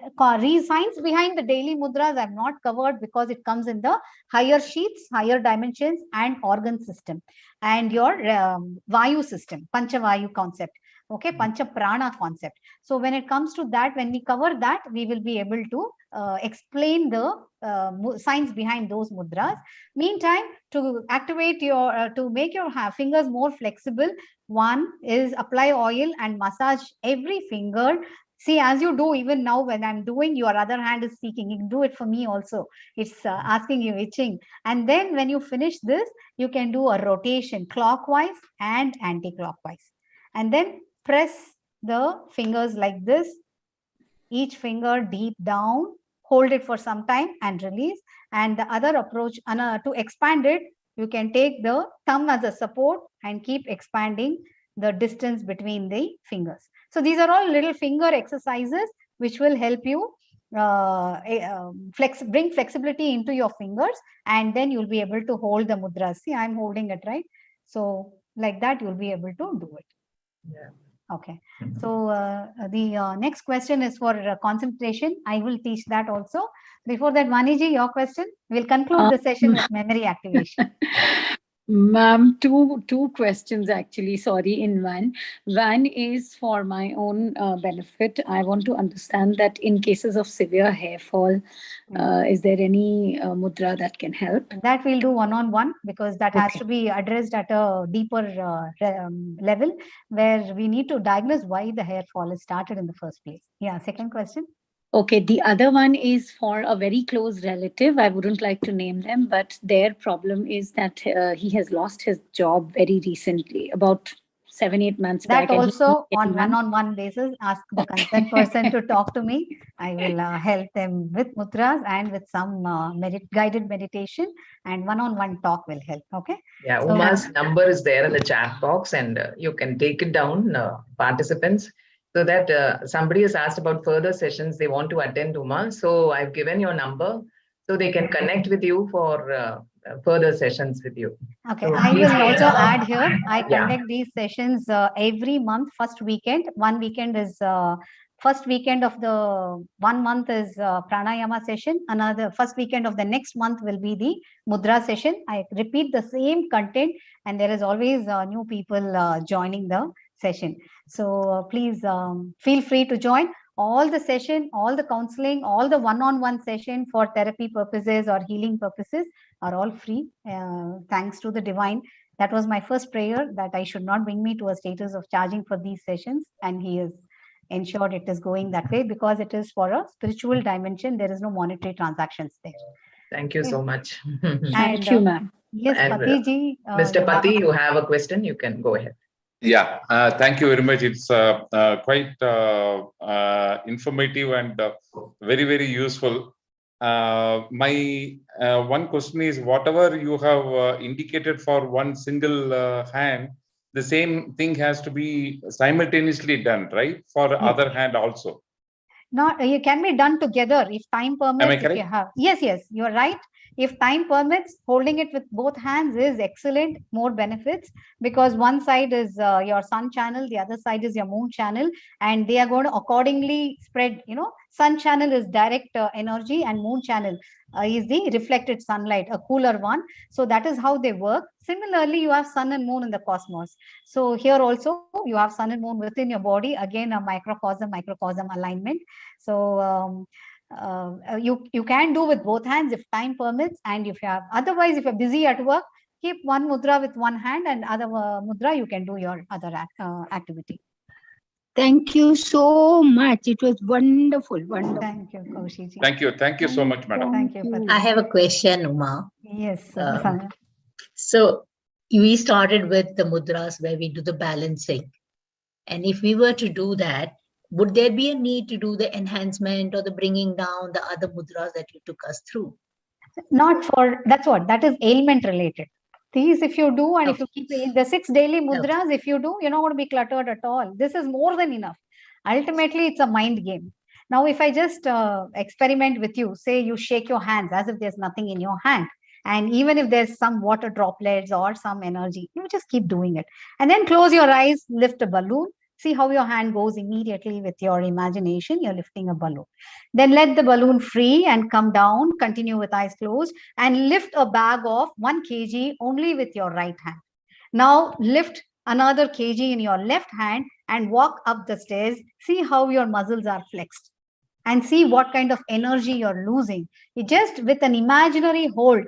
science behind the daily mudras I've not covered because it comes in the higher sheets, higher dimensions, and organ system, and your Vayu system, Pancha Vayu concept. Okay, Pancha Prana concept. So when it comes to that, when we cover that, we will be able to explain the science behind those mudras. Meantime, to activate your, to make your fingers more flexible, one is apply oil and massage every finger See, as you do, even now when I'm doing, your other hand is seeking. You can do it for me also. It's asking you, itching. And then when you finish this, you can do a rotation clockwise and anti-clockwise. And then press the fingers like this, each finger deep down, hold it for some time and release. And the other approach, to expand it, you can take the thumb as a support and keep expanding the distance between the fingers. So these are all little finger exercises which will help you bring flexibility into your fingers, and then you'll be able to hold the mudra. See, I'm holding it, right? So like that, you'll be able to do it. Yeah. Okay. So the next question is for concentration. I will teach that also. Before that, Vaniji, your question. We'll conclude the session with memory activation. Ma'am, two questions actually, sorry, in one. One is for my own benefit. I want to understand that in cases of severe hair fall, is there any mudra that can help? That we'll do one-on-one, because that has to be addressed at a deeper level, where we need to diagnose why the hair fall is started in the first place. Yeah, second question. Okay, the other one is for a very close relative. I wouldn't like to name them, but their problem is that he has lost his job very recently, about 7-8 months that back. Also on one-on-one basis, ask the concerned person to talk to me. I will help them with mudras and with some guided meditation, and one-on-one talk will help. Okay. Yeah, Uma's number is there in the chat box, and you can take it down, participants. So that somebody has asked about further sessions they want to attend, Uma. So I've given your number so they can connect with you for further sessions with you. Okay, so I will also add here, I conduct yeah. these sessions every month, first weekend. One weekend is first weekend of the 1 month is pranayama session. Another first weekend of the next month will be the mudra session. I repeat the same content, and there is always new people joining the session. So please feel free to join. All the session, all the counseling, all the one-on-one session for therapy purposes or healing purposes are all free. Thanks to the divine. That was my first prayer, that I should not bring me to a status of charging for these sessions. And he has ensured it is going that way, because it is for a spiritual dimension. There is no monetary transactions there. Thank you so much. Thank you, ma'am. Yes, Patiji. Mr. Pati, you have a question, you can go ahead. Yeah, thank you very much. It's quite informative and very, very useful. My one question is, whatever you have indicated for one single hand, the same thing has to be simultaneously done, right? For other hand also. Not, it can be done together if time permits. Am I correct? If you have, yes, you are right. If time permits, holding it with both hands is excellent, more benefits, because one side is your sun channel, the other side is your moon channel, and they are going to accordingly spread. You know, sun channel is direct energy, and moon channel is the reflected sunlight, a cooler one. So that is how they work. Similarly, you have sun and moon in the cosmos. So here also you have sun and moon within your body. Again, a microcosm alignment. So you can do with both hands if time permits, and if you have, otherwise if you're busy at work, keep one mudra with one hand, and other mudra you can do your other activity. Thank you so much. It was wonderful. Thank you, Kaushiji. Thank you so much, madam. Thank you. I have a question, Uma. Yes. So we started with the mudras where we do the balancing, and if we were to do that, would there be a need to do the enhancement or the bringing down the other mudras that you took us through? Not for, that is ailment related. These, if you do, and if you keep the 6 daily mudras, if you do, you're not going to be cluttered at all. This is more than enough. Ultimately, it's a mind game. Now, if I just experiment with you, say you shake your hands as if there's nothing in your hand, and even if there's some water droplets or some energy, you just keep doing it. And then close your eyes, lift a balloon. See how your hand goes immediately with your imagination. You're lifting a balloon. Then let the balloon free and come down. Continue with eyes closed and lift a bag of 1 kg only with your right hand. Now lift another kg in your left hand and walk up the stairs. See how your muscles are flexed and see what kind of energy you're losing. You just with an imaginary hold,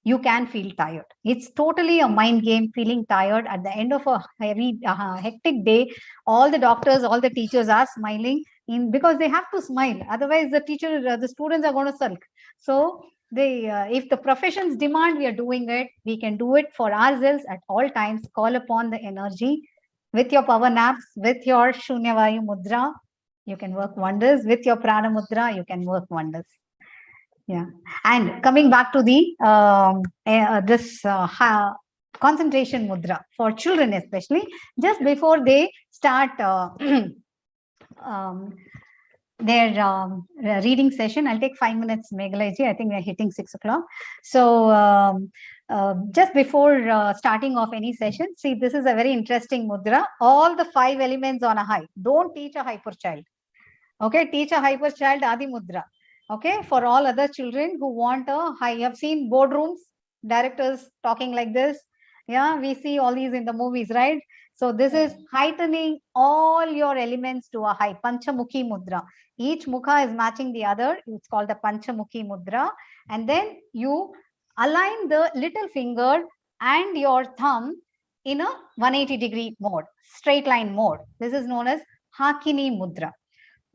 you can feel tired. It's totally a mind game, feeling tired at the end of a heavy, hectic day. All the doctors, all the teachers are smiling because they have to smile. Otherwise, the students are going to sulk. So if the professions demand, we are doing it. We can do it for ourselves at all times. Call upon the energy with your power naps, with your Shunyavayu Mudra. You can work wonders. With your Prana Mudra, you can work wonders. Yeah, and coming back to the this concentration mudra for children, especially just before they start their reading session. I'll take 5 minutes, Meghalaji. I think we're hitting 6 o'clock. So just before starting off any session, see, this is a very interesting mudra. All the 5 elements on a high. Don't teach a hyper child. Okay, teach a hyper child Adi Mudra. Okay, for all other children who want a high, you have seen boardrooms, directors talking like this. Yeah, we see all these in the movies, right? So this is heightening all your elements to a high, Panchamukhi Mudra. Each mukha is matching the other. It's called the Panchamukhi Mudra. And then you align the little finger and your thumb in a 180-degree mode, straight line mode. This is known as Hakini Mudra.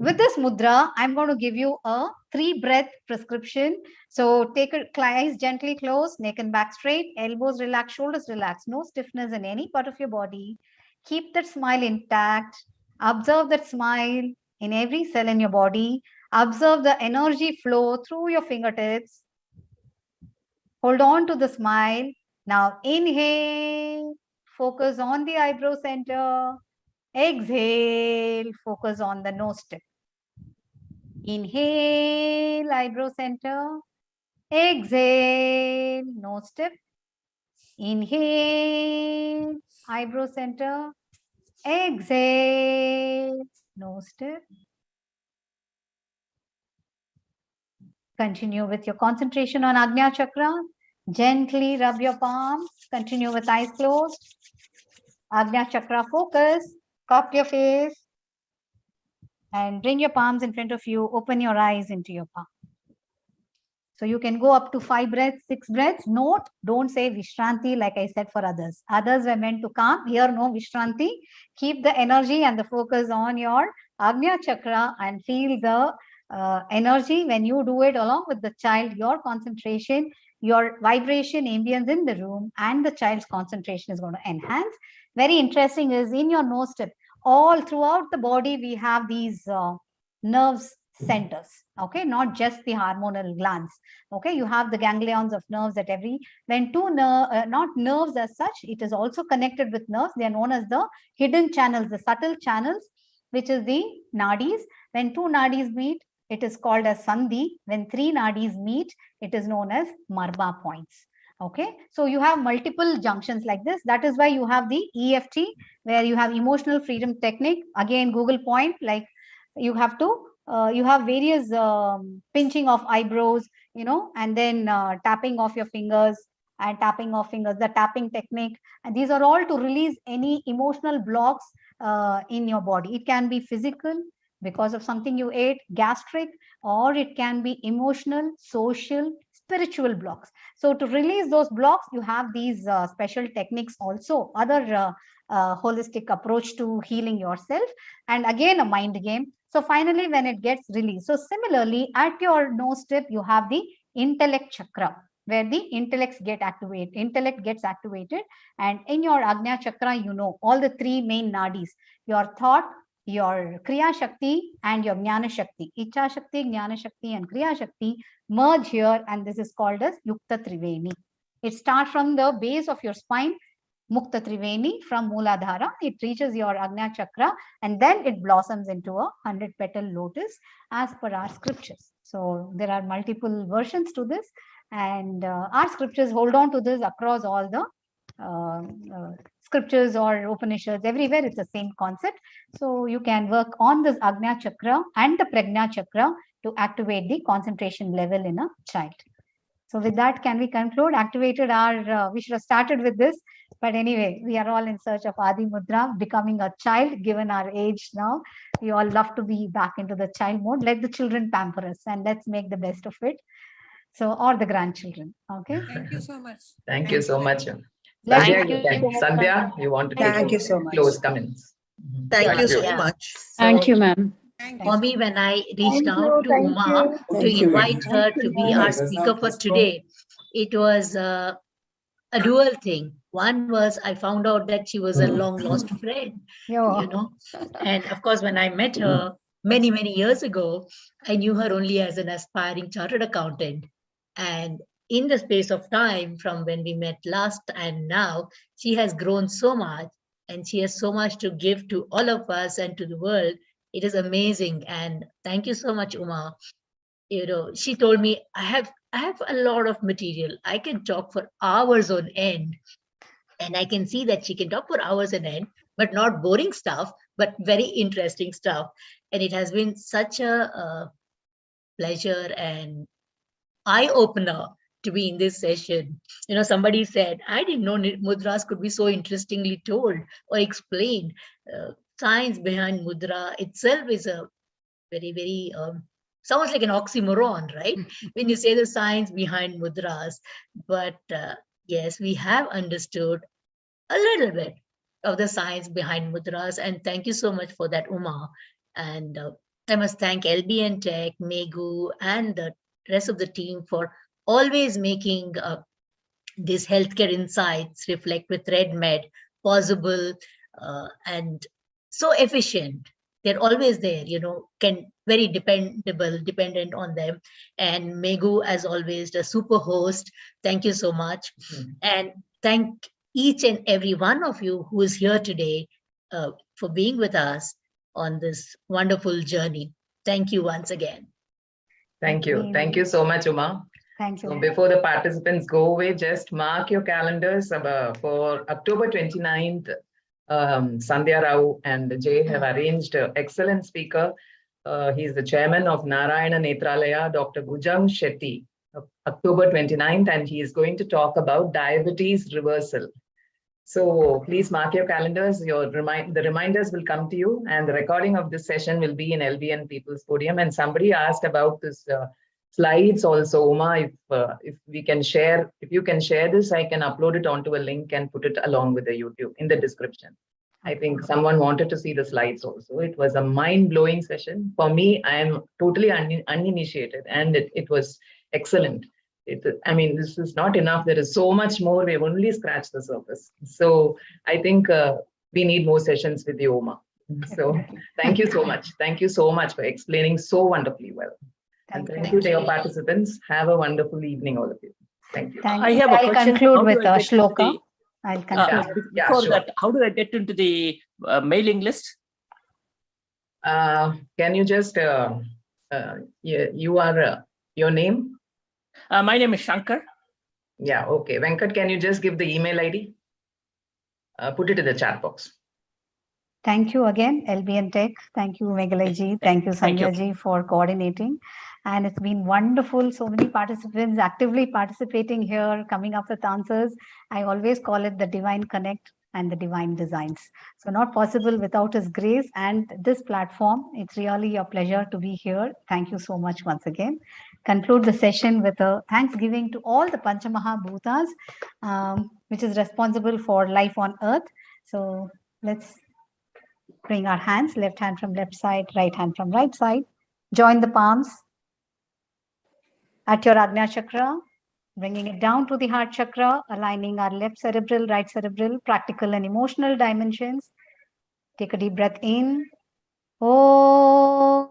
With this mudra, I'm going to give you a 3-breath prescription. So take your eyes gently closed, neck and back straight, elbows relaxed, shoulders relaxed, no stiffness in any part of your body. Keep that smile intact. Observe that smile in every cell in your body. Observe the energy flow through your fingertips. Hold on to the smile. Now inhale, focus on the eyebrow center. Exhale, focus on the nose tip. Inhale, eyebrow center. Exhale, nose tip. Inhale, eyebrow center. Exhale, nose tip. Continue with your concentration on Ajna Chakra. Gently rub your palms. Continue with eyes closed. Ajna Chakra focus. Cup your face. And bring your palms in front of you. Open your eyes into your palm. So you can go up to 5 breaths, 6 breaths. Note, don't say Vishranti like I said for others. Others were meant to calm. Here, no Vishranti. Keep the energy and the focus on your Agnya Chakra and feel the energy when you do it along with the child. Your concentration, your vibration, ambience in the room, and the child's concentration is going to enhance. Very interesting is in your nose tip. All throughout the body, we have these nerves centers. Okay, not just the hormonal glands. Okay, you have the ganglions of nerves at when not nerves as such, it is also connected with nerves. They are known as the hidden channels, the subtle channels, which is the nadis. When 2 nadis meet, it is called as sandhi. When 3 nadis meet, it is known as marba points. Okay, so you have multiple junctions like this. That is why you have the EFT, where you have emotional freedom technique. Again, Google point, like you have to you have various pinching of eyebrows, and then tapping of your fingers and tapping of fingers, the tapping technique. And these are all to release any emotional blocks in your body. It can be physical because of something you ate, gastric, or it can be emotional, social, spiritual blocks. So to release those blocks, you have these special techniques also, other holistic approach to healing yourself, and again a mind game. So finally, when it gets released. So similarly, at your nose tip, you have the intellect chakra, where the intellect gets activated. And in your Agnya chakra, all the 3 main nadis, your thought, your Kriya Shakti, and your Jnana Shakti. Icha Shakti, Jnana Shakti, and Kriya Shakti merge here, and this is called as Yukta Triveni. It starts from the base of your spine, Mukta Triveni, from Mooladhara. It reaches your Agnya Chakra, and then it blossoms into a 100-petal lotus as per our scriptures. So there are multiple versions to this, and our scriptures hold on to this across all the scriptures or Upanishads. Everywhere it's the same concept. So you can work on this Agnya Chakra and the Prajna Chakra to activate the concentration level in a child. So with that, can we conclude? Activated our, we should have started with this, but anyway, we are all in search of Adi Mudra, becoming a child, given our age now. We all love to be back into the child mode. Let the children pamper us and let's make the best of it. So, or the grandchildren. Okay. Thank you so much. Thank you so much. Bless Sandhya, Thank you you can. so much, Sandhya, you wanted to Thank you so much. close comments. Thank you so Yeah. much. Thank So you, ma'am. Thank you. for me, when I reached out to Uma to invite her to be our speaker for today, it was a dual thing. One was I found out that she was a long lost friend, you know. And of course, when I met her many, many years ago, I knew her only as an aspiring chartered accountant. And in the space of time from when we met last and now, she has grown so much and she has so much to give to all of us and to the world. It is amazing. And thank you so much, Uma. You know, she told me, I have a lot of material. I can talk for hours on end. And I can see that she can talk for hours on end, but not boring stuff, but very interesting stuff. And it has been such a pleasure and eye opener to be in this session. You know, somebody said, I didn't know mudras could be so interestingly told or explained. Science behind mudra itself is a very, very, sounds like an oxymoron, right? When you say the science behind mudras. But yes, we have understood a little bit of the science behind mudras. And thank you so much for that, Uma. And I must thank LBN Tech, Megu, and the rest of the team for always making these healthcare insights reflect with RedMed possible and so efficient. They're always there, you know, very dependent on them. And Megu, as always, the super host. Thank you so much. And thank each and every one of you who is here today for being with us on this wonderful journey. Thank you once again. Thank you. Thank you so much, Uma. Thank you. So before the participants go away, just mark your calendars for October 29th. Sandhya Rao and Jay have arranged an excellent speaker. He's the chairman of Narayana Netralaya, Dr. Bhujang Shetty, October 29th, and he is going to talk about diabetes reversal. So please mark your calendars. The reminders will come to you, and the recording of this session will be in LBN People's Podium. And somebody asked about this slides also, Uma. If you can share this, I can upload it onto a link and put it along with the YouTube in the description. I think someone wanted to see the slides also. It was a mind-blowing session for me. I am totally uninitiated, and it was excellent. I mean, this is not enough. There is so much more. We've only scratched the surface. So I think we need more sessions with you, Uma. So thank you so much. Thank you so much for explaining so wonderfully well. And thank you to your participants. Have a wonderful evening, all of you. Thank you. I have a question. Conclude with Shloka. I'll conclude. Before that, how do I get into the mailing list? Can you just, you are your name? My name is Shankar. Yeah, okay. Venkat, can you just give the email ID? Put it in the chat box. Thank you again, LBN Tech. Thank you, Meghalai-ji. Thank you, Sandhya-ji, for coordinating. And it's been wonderful. So many participants actively participating here, coming up with answers. I always call it the divine connect and the divine designs. So not possible without his grace and this platform. It's really a pleasure to be here. Thank you so much once again. Conclude the session with a thanksgiving to all the Panchamahabhutas, which is responsible for life on earth. So let's bring our hands, left hand from left side, right hand from right side. Join the palms at your Ajna chakra, bringing it down to the heart chakra, aligning our left cerebral, right cerebral, practical and emotional dimensions. Take a deep breath in. Om.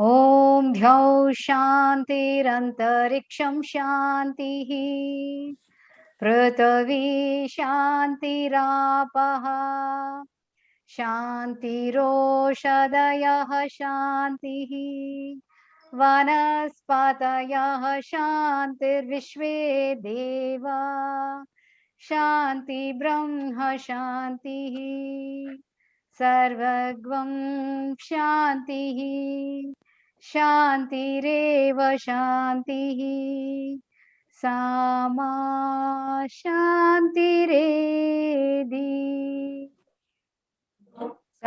Om Dhyau Shantirantariksam Shantihi Pratavi Shantirapaha Shantiroshadayah Shantihi Vanaspatayah Shantirvishve Deva Shanti Brahma Shantihi Sarvagvam Shantihi Shantireva Shantihi Sama Shantiredi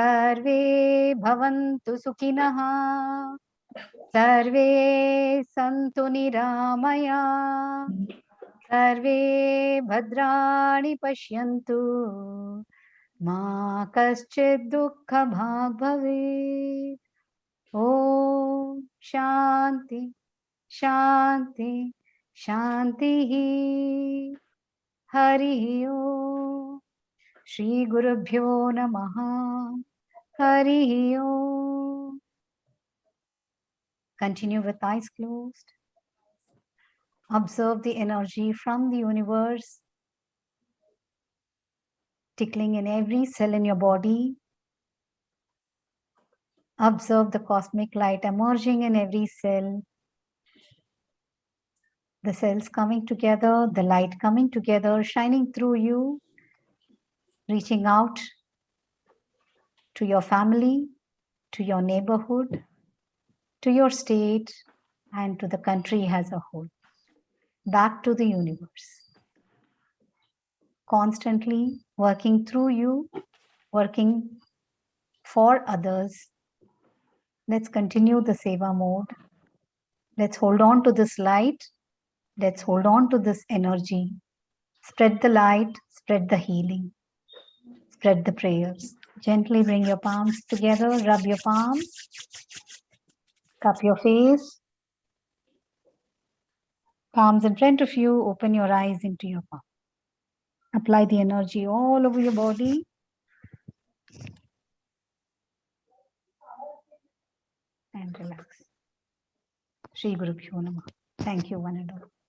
Sarve bhavantu sukhinah. Sarve santu niramaya. Sarve bhadrani pashyantu. Ma kaschid dukkha bhag bhavet. Om Shanti, Shanti, Shanti. Hari Om. Shri Gurubhyo Namaha. Hari Om. Continue with eyes closed. Observe the energy from the universe tickling in every cell in your body. Observe the cosmic light emerging in every cell. The cells coming together, the light coming together, shining through you, reaching out to your family, to your neighborhood, to your state, and to the country as a whole. Back to the universe. Constantly working through you, working for others. Let's continue the seva mode. Let's hold on to this light. Let's hold on to this energy. Spread the light, spread the healing, spread the prayers. Gently bring your palms together, rub your palms, cup your face. Palms in front of you, open your eyes into your palm. Apply the energy all over your body. And relax. Shri Guru Bhyo Namah. Thank you, one and all.